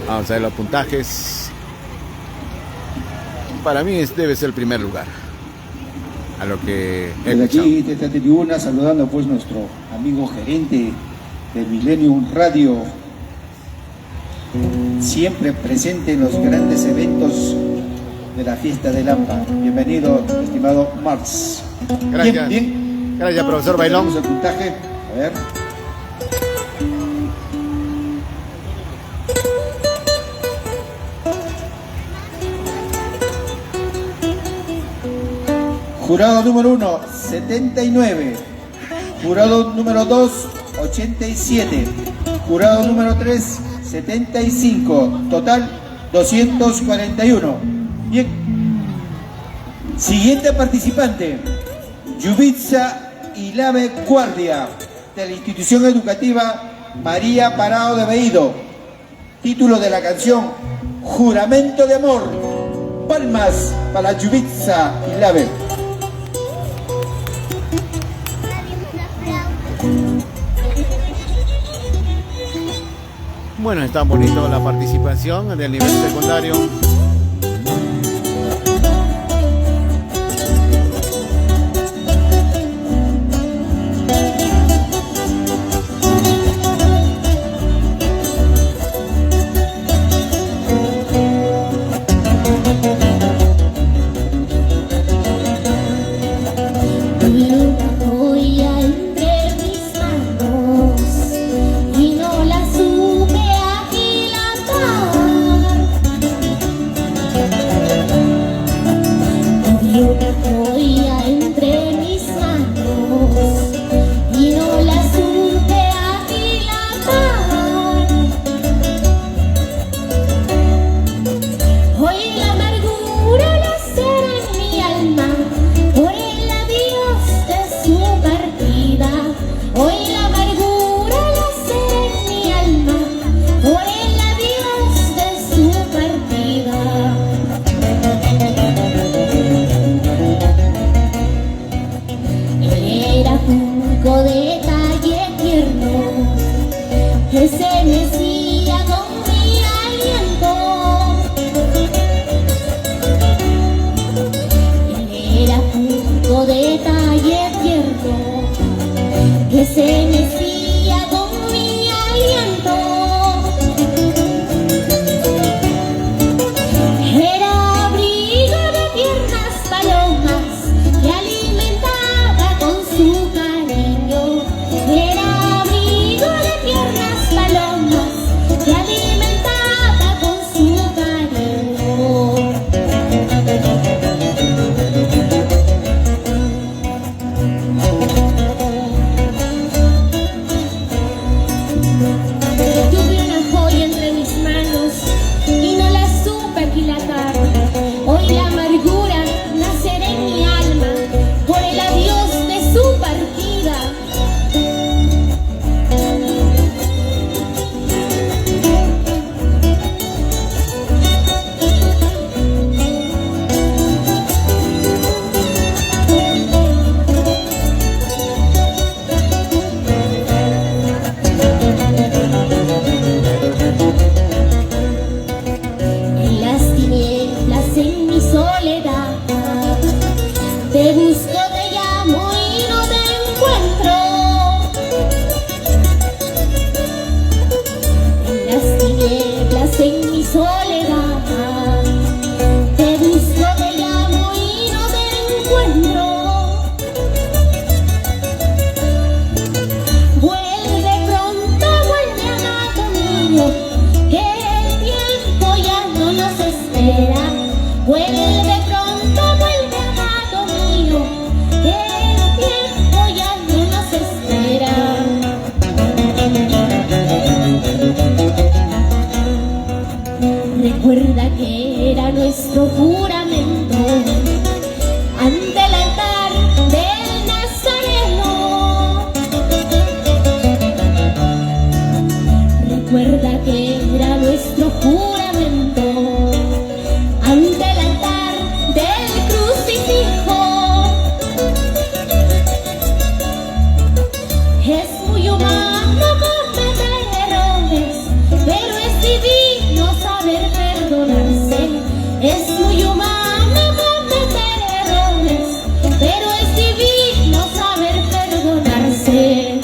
Vamos a ver los puntajes. Para mí debe ser el primer lugar. A lo que he Desde escuchado. aquí, desde esta tribuna, saludando pues nuestro amigo gerente de Millennium Radio, siempre presente en los grandes eventos de la fiesta del AMPA. Bienvenido, estimado Marx. Gracias. Bien. Gracias, profesor Bailón. Tenemos el puntaje. A ver. Jurado número 1, 79. Jurado número 2, 87. Jurado número 3, 75. Total, 241. Bien. Siguiente participante, Yubitsa Ilave Guardia, de la institución educativa María Parado de Bellido. Título de la canción, Juramento de Amor. Palmas para Yubitsa Ilave. Bueno, está bonito la participación del nivel secundario. Una joya entre mis manos y no la supe aquilatar. Vi una joya entre mis manos y no la supe aquilatar. Hoy la amargura lacera en mi alma por el adiós de su partida. Hoy la amargura lacera en mi alma por el adiós de su partida. Él era junco de talle tierno que se mecía con mi aliento. Él era junco de talle tierno que se mecía con mi aliento. Era abrigo de tiernas palomas que alimentaba con su cariño. Era abrigo de tiernas palomas que alimentaba con su cariño. Tuve una joya entre mis manos y no la supe aquilatar. Hoy la amargura nacerá en mi alma por el adiós de su partida. recuerda que era nuestro juramento ante el altar del crucifijo. Es muy humano cometer errores, pero es divino saber perdonarse. Es muy humano cometer errores, pero es divino saber perdonarse.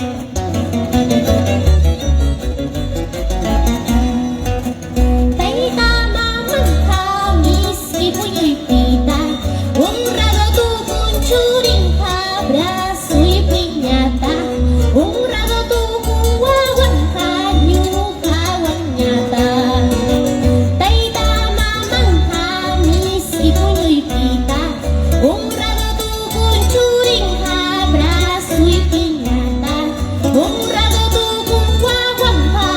Taita mamanta miski puñipita, honrado tu conchurin abrazo y piñata, honrado tu guaguanta ñuca guañata. Taita mamanta miski puñipita, honrado tu conchurin abrazo y piñata, honrado tu guaguanta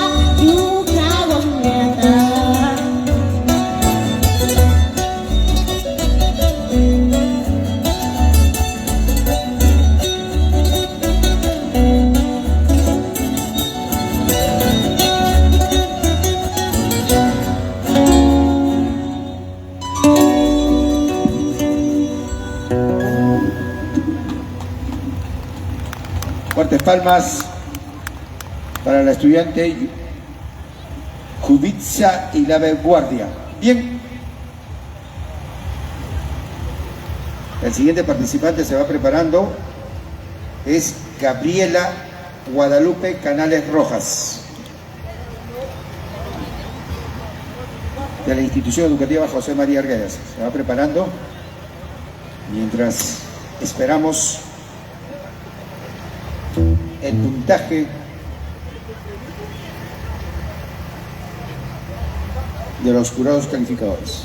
ñuca guañata. Fuertes palmas para la estudiante Jubitsa y la vanguardia. Bien. El siguiente participante se va preparando. Es Gabriela Guadalupe Canales Rojas, de la institución educativa José María Arguedas. Se va preparando mientras esperamos el puntaje de los jurados calificadores.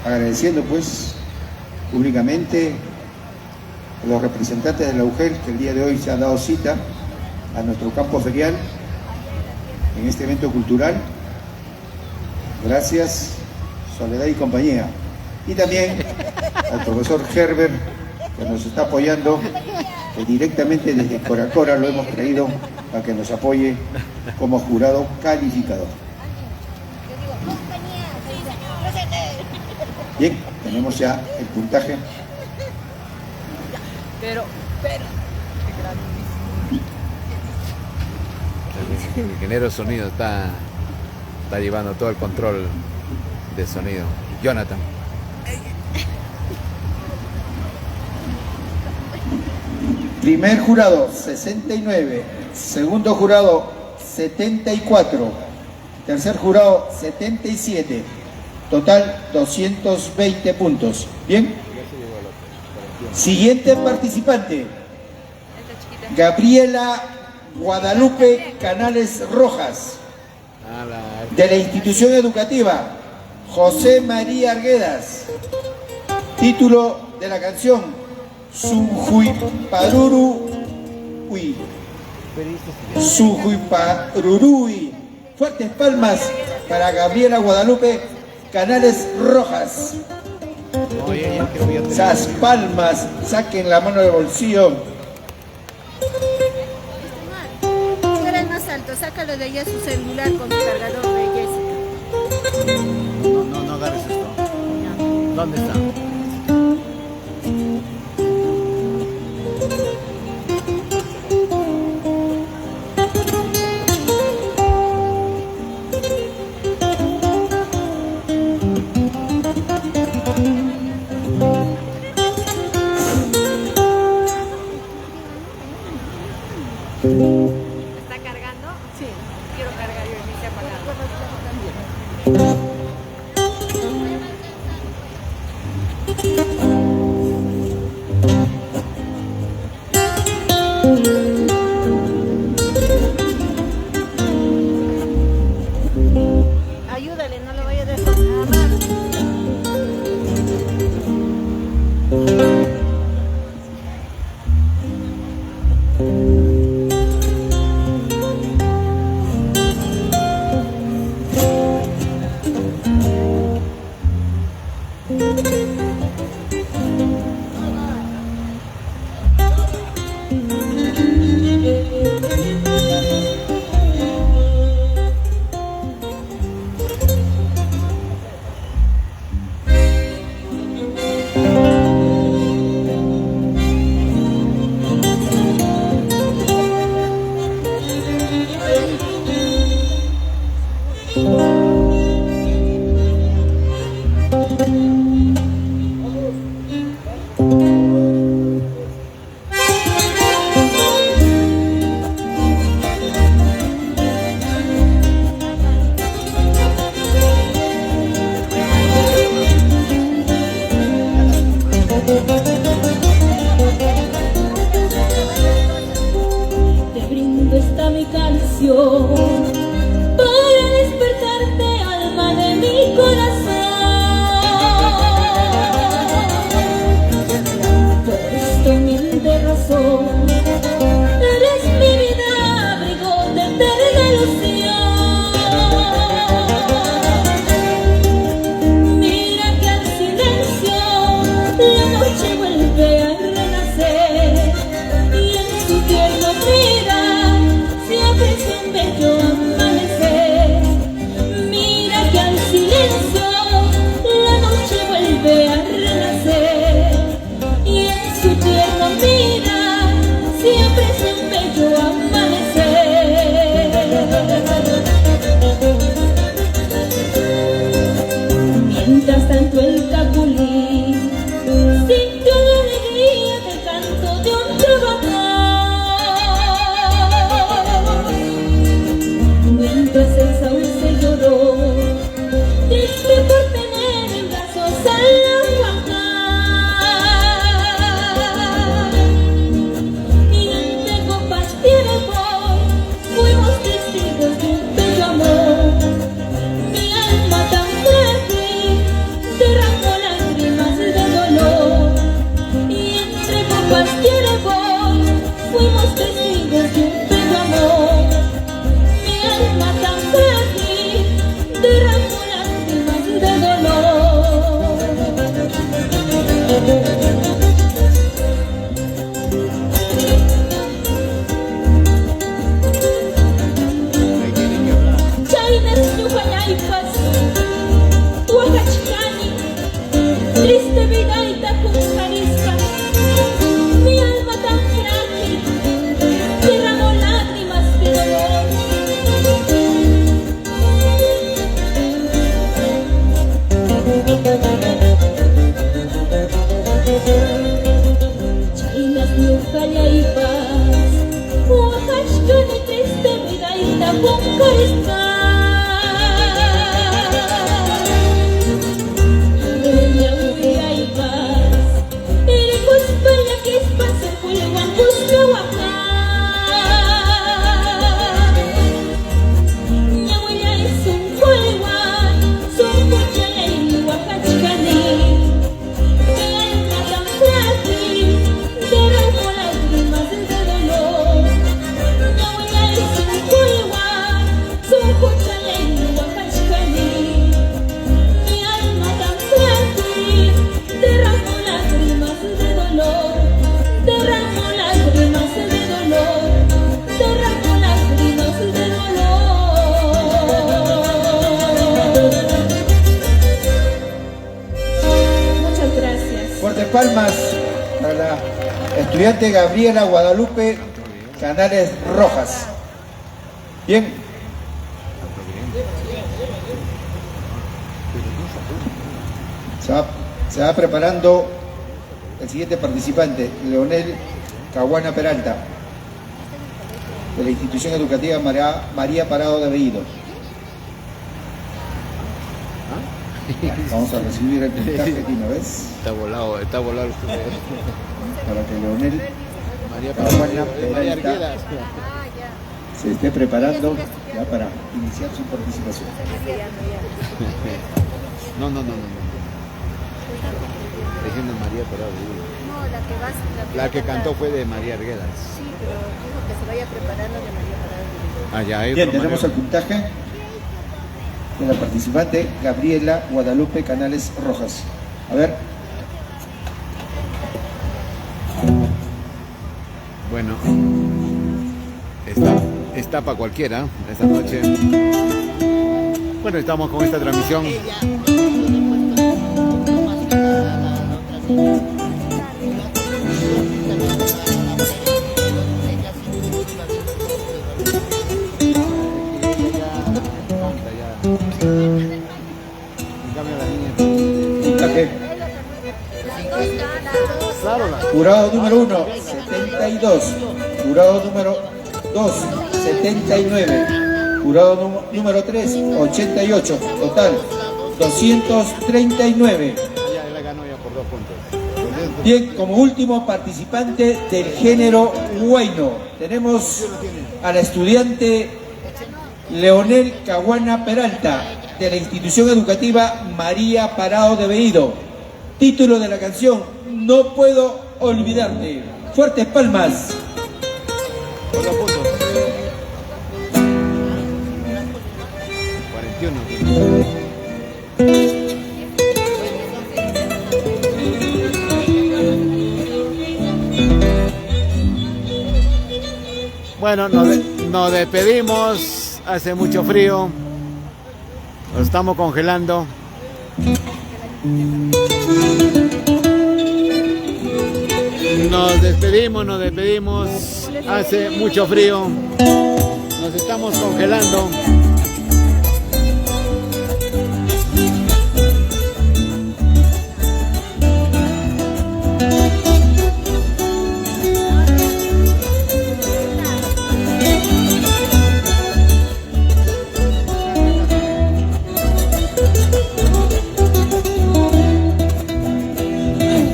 Agradeciendo pues públicamente a los representantes de la UGEL que el día de hoy se han dado cita a nuestro campo ferial en este evento cultural. Gracias, Soledad y compañía. Y también al profesor Herbert, que nos está apoyando, que directamente desde Coracora lo hemos traído para que nos apoye como jurado calificador. Bien, tenemos ya el puntaje. Pero. El ingeniero de sonido está llevando todo el control de sonido. Jonathan. Primer jurado, 69. Segundo jurado, 74. Tercer jurado, 77. Total, 220 puntos. Bien. Siguiente participante, Gabriela Guadalupe Canales Rojas, de la institución educativa José María Arguedas. Título de la canción: Sujuiparurui. Sujuiparurui. Fuertes palmas para Gabriela Guadalupe Canales Rojas. Esas palmas, saquen la mano del bolsillo. Tú eres más alto, sácalo de allá su celular con tu cargador de Jessica. No agarres esto. ¿Dónde está? ¿Está cargando? Sí. Quiero cargar yo y me se apagado. Ayúdale, no lo vaya a desarmar. ilusión. Mira que al silencio la noche vuelve a renacer y en su tierno mirar se aprecia un bello amanecer. Mira que al silencio la noche vuelve a renacer y en su tierno mirar se aprecia un bello amanecer. Mientras tanto el capulí sintió la alegría del canto de un trovador. Mientras el sauce lloró, triste por tener en brazos al aguacar. Y entre copas tiempo fuimos testigos de un bello amor. Mi alma tan frágil derramó lágrimas de dolor. Y entre copas tiempo fuimos testigos de un bello amor. Mi alma tan frágil derramó lágrimas de dolor. Chaynas ñuqallaypas Huacachcani triste vidaita cuscarisca. Mi alma tan frágil derramó lágrimas de dolor. Chaynas ñuqallaypas Huacachcani triste vidaita cuscarisca. Palmas para la estudiante Gabriela Guadalupe Canales Rojas. Bien. Se va preparando el siguiente participante, Leonel Caguana Peralta, de la institución educativa María Parado de Bellido. Vamos a recibir el puntaje aquí, ¿no ves? Está volado usted. Para que Leonel Caguana Peralta se esté preparando ya para iniciar su participación. No. Diciendo María Parado. No, La que cantó fue de María Arguedas. Sí, pero dijo que se vaya preparando de María Parado. Ah, ya, bien, tenemos el puntaje de la participante Gabriela Guadalupe Canales Rojas. A ver. Bueno, está para cualquiera esta noche. Bueno, estamos con esta transmisión. Jurado número 1, 72. Jurado número 2, 79. Jurado número 3, 88. Total, 239. Bien, como último participante del género huayno, tenemos a la estudiante Leonel Caguana Peralta, de la institución educativa María Parado de Bellido. Título de la canción: No puedo olvidarte. Fuertes palmas. 21. Bueno, nos despedimos. Hace mucho frío. Nos estamos congelando. Nos despedimos. Hace mucho frío. Nos estamos congelando.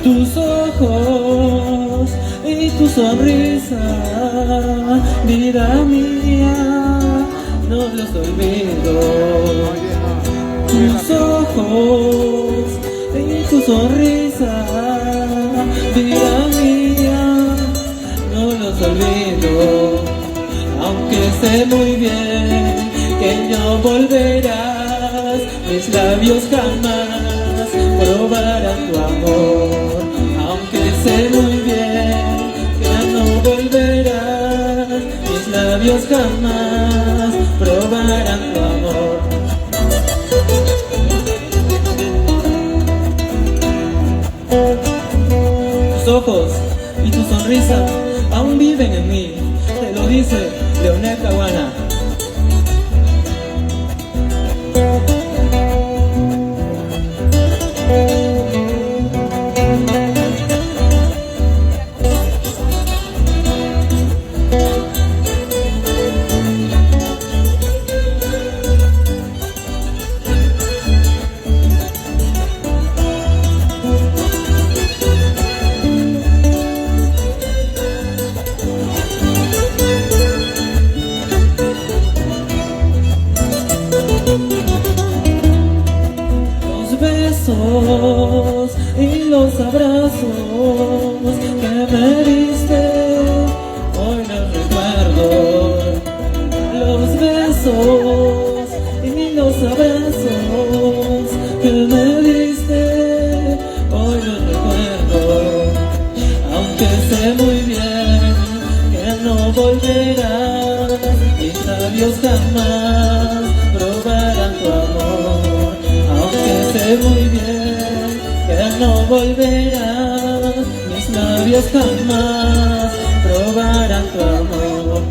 Tus ojos y tu sonrisa, vida mía, no los olvido. Tus ojos y tu sonrisa, vida mía, no los olvido. Aunque sé muy bien que no volverás, mis labios jamás probarán tu amor. Aunque sé muy bien que no volverás, mis labios jamás probarán tu amor. Tus ojos y tu sonrisa aún viven en mí, te lo dice Leonel Caguana. Y los abrazos que me diste, hoy los recuerdo. Los besos y los abrazos que me diste, hoy los recuerdo. Aunque sé muy bien que no volverás, mis labios jamás probarán tu amor. Aunque sé muy bien que no volverás, mis labios jamás probarán tu amor.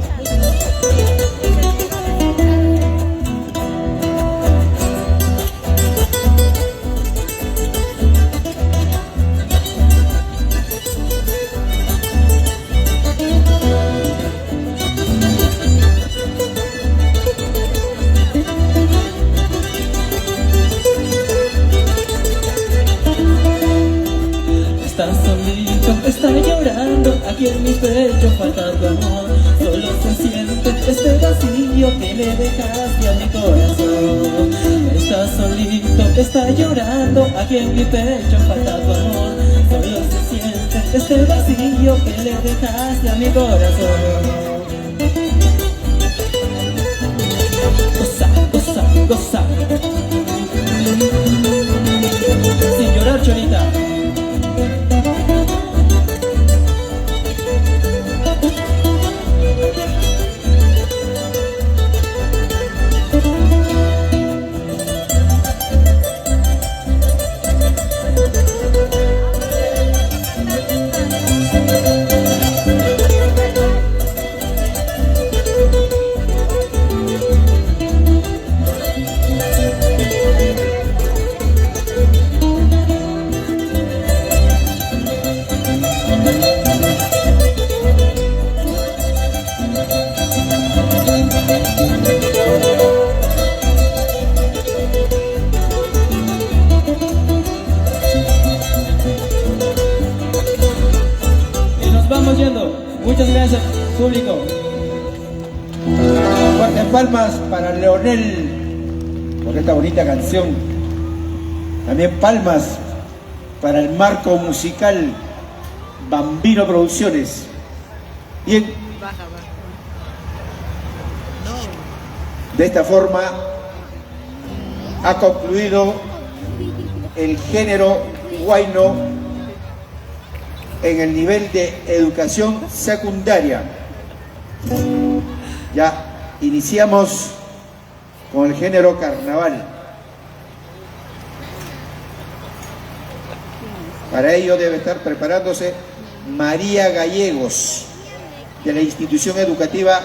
Estás solito, está llorando, aquí en mi pecho falta tu amor. Solo se siente este vacío que le dejaste a mi corazón. Estás solito, está llorando, aquí en mi pecho falta tu amor. Solo se siente este vacío que le dejaste a mi corazón. Goza, goza, goza. Sin llorar, Cholita. Muchas gracias, público. Fuertes palmas para Leonel por esta bonita canción. También palmas para el marco musical Bambino Producciones. Bien. De esta forma ha concluido el género huayno en el nivel de educación secundaria. Ya iniciamos con el género carnaval. Para ello debe estar preparándose María Gallegos, de la institución educativa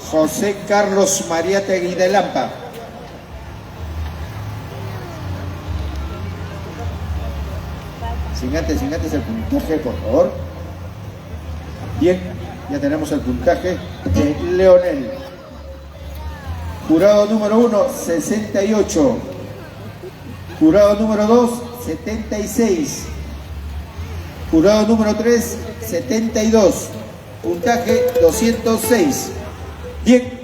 José Carlos Mariátegui de Lampa. Sin antes el puntaje, por favor. Bien, ya tenemos el puntaje de Leonel. Jurado número 1, 68. Jurado número 2, 76. Jurado número 3, 72. Puntaje 206. Bien.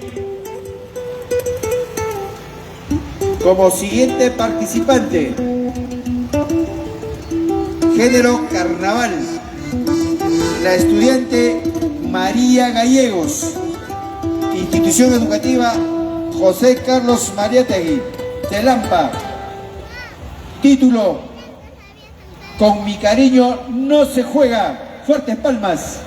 Como siguiente participante, género carnaval, la estudiante María Gallegos, institución educativa José Carlos Mariátegui de Lampa. Título: Con mi cariño no se juega. Fuertes palmas.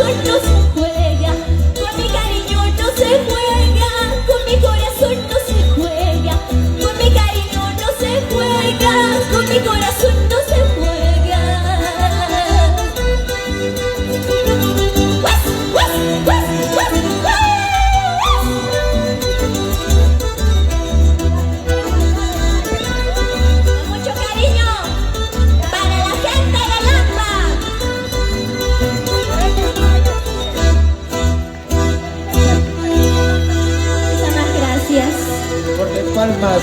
corazón no se juega, con mi cariño no se juega, con mi corazón no se juega, con mi cariño no se juega, con mi corazón no se juega. ¡Guas, guas, guas, guas, guas! Con mucho cariño para la gente de Lampa. Muchas gracias. Fuertes palmas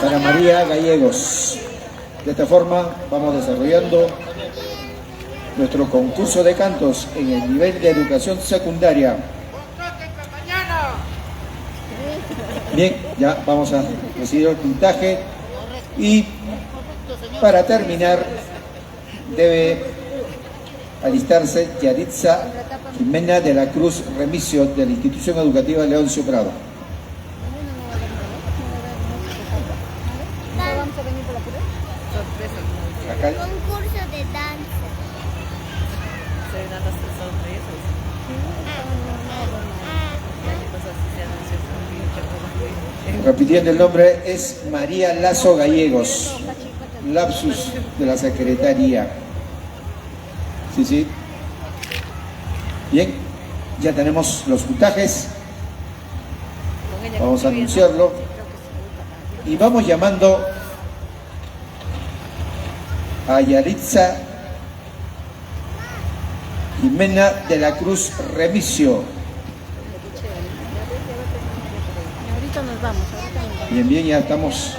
para María Gallegos. De esta forma vamos desarrollando nuestro concurso de cantos en el nivel de educación secundaria. Bien, ya vamos a recibir el puntaje y para terminar debe alistarse Yaritza Jimena de la Cruz Remigio de la institución educativa Leoncio Prado. Vamos a venir por la pura. Acá. Concurso de danza. Repitiendo el nombre, es María Lazo Gallegos, lapsus de la secretaría. Sí, sí. Bien, ya tenemos los puntajes. Vamos a anunciarlo. Y vamos llamando a Yaritza Jimena de la Cruz Remigio. Ahorita nos vamos. Bien, bien, ya estamos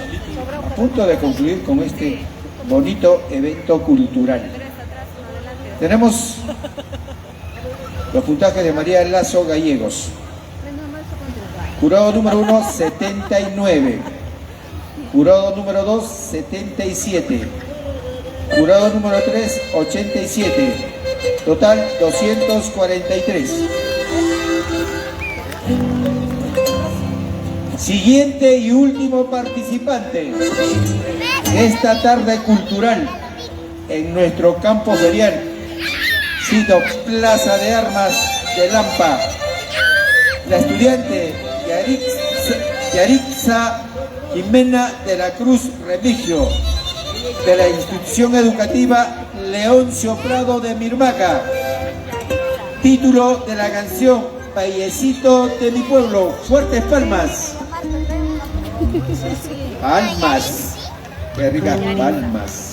a punto de concluir con este bonito evento cultural. Tenemos los puntajes de María Lazo Gallegos. Jurado número 1, 79. Jurado número 2, 77. Jurado número 3, 87. Total, 243. Siguiente y último participante de esta tarde cultural en nuestro campo ferial, Cito Plaza de Armas de Lampa. La estudiante Yaritza Jimena de la Cruz Remigio, de la institución educativa Leoncio Prado de Mirmaca. Título de la canción Vallecito de mi pueblo. Fuertes palmas. Palmas. Qué ricas palmas.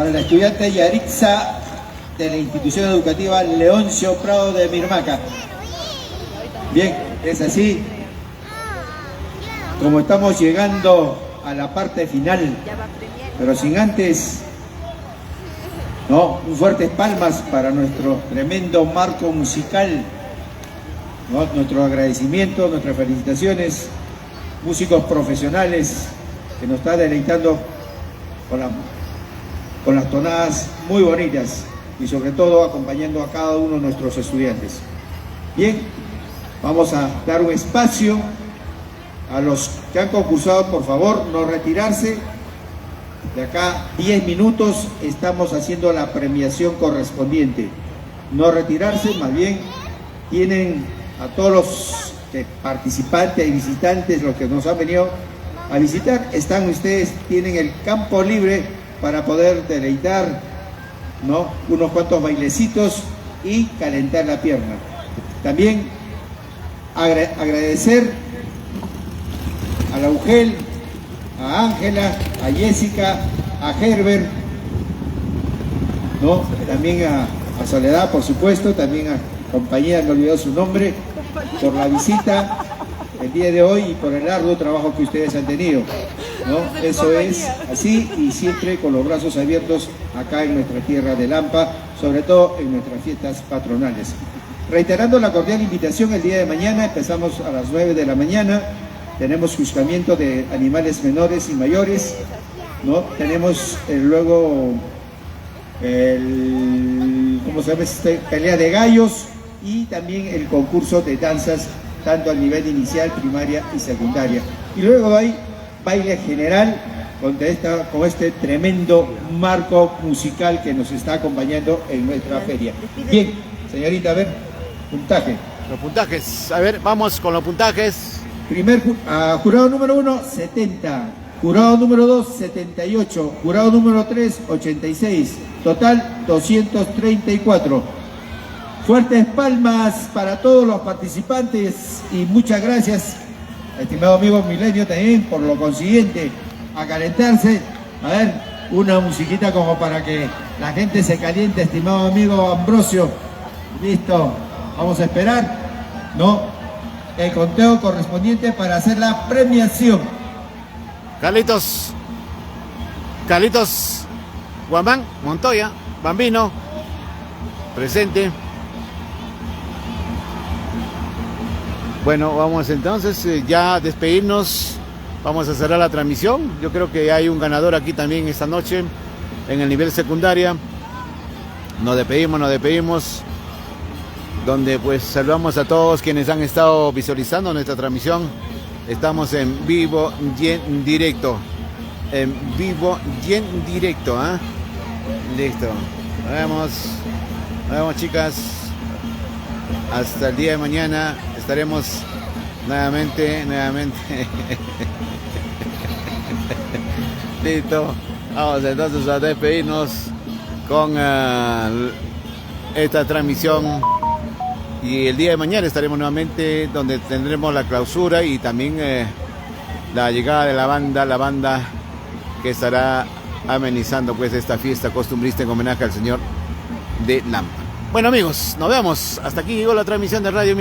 para la estudiante Yarixa de la institución educativa Leoncio Prado de Mirmaca. Bien, es así. Como estamos llegando a la parte final, pero sin antes, un fuertes palmas para nuestro tremendo marco musical, nuestro agradecimiento, nuestras felicitaciones, músicos profesionales que nos está deleitando con las tonadas muy bonitas y sobre todo acompañando a cada uno de nuestros estudiantes. Bien, vamos a dar un espacio a los que han concursado, por favor, no retirarse. De acá 10 minutos estamos haciendo la premiación correspondiente. No retirarse, más bien tienen a todos los participantes y visitantes, los que nos han venido a visitar, están ustedes, tienen el campo libre para poder deleitar, unos cuantos bailecitos y calentar la pierna. También agradecer a la Ugel, a Ángela, a Jessica, a Herbert, también a Soledad, por supuesto, también a compañía, no olvidó su nombre, por la visita el día de hoy y por el arduo trabajo que ustedes han tenido. Eso es así, y siempre con los brazos abiertos acá en nuestra tierra de Lampa, sobre todo en nuestras fiestas patronales. Reiterando la cordial invitación, el día de mañana empezamos a las 9 de la mañana. Tenemos juzgamiento de animales menores y mayores, tenemos luego ¿cómo se llama? Pelea de gallos y también el concurso de danzas, tanto a nivel inicial, primaria y secundaria. Y luego hay baile general con este tremendo marco musical que nos está acompañando en nuestra feria. Bien, señorita, a ver, puntaje. Los puntajes, a ver, vamos con los puntajes. Jurado número 1, 70. Jurado número 2, 78. Jurado número 3, 86. Total, 234. Fuertes palmas para todos los participantes y muchas gracias, estimado amigo Milenio, también por lo consiguiente, a calentarse. A ver, una musiquita como para que la gente se caliente, estimado amigo Ambrosio. Listo, vamos a esperar, el conteo correspondiente para hacer la premiación. Carlitos Guamán Montoya, Bambino, presente. Bueno, vamos entonces ya a despedirnos, vamos a cerrar la transmisión. Yo creo que hay un ganador aquí también esta noche en el nivel secundaria. Nos despedimos, donde pues saludamos a todos quienes han estado visualizando nuestra transmisión. Estamos en vivo y en directo. Listo. Nos vemos chicas. Hasta el día de mañana estaremos nuevamente. Listo. Vamos entonces a despedirnos con esta transmisión. Y el día de mañana estaremos nuevamente donde tendremos la clausura y también la llegada de la banda que estará amenizando pues esta fiesta costumbrista en homenaje al Señor de Lampa. Bueno amigos, nos vemos. Hasta aquí llegó la transmisión de Radio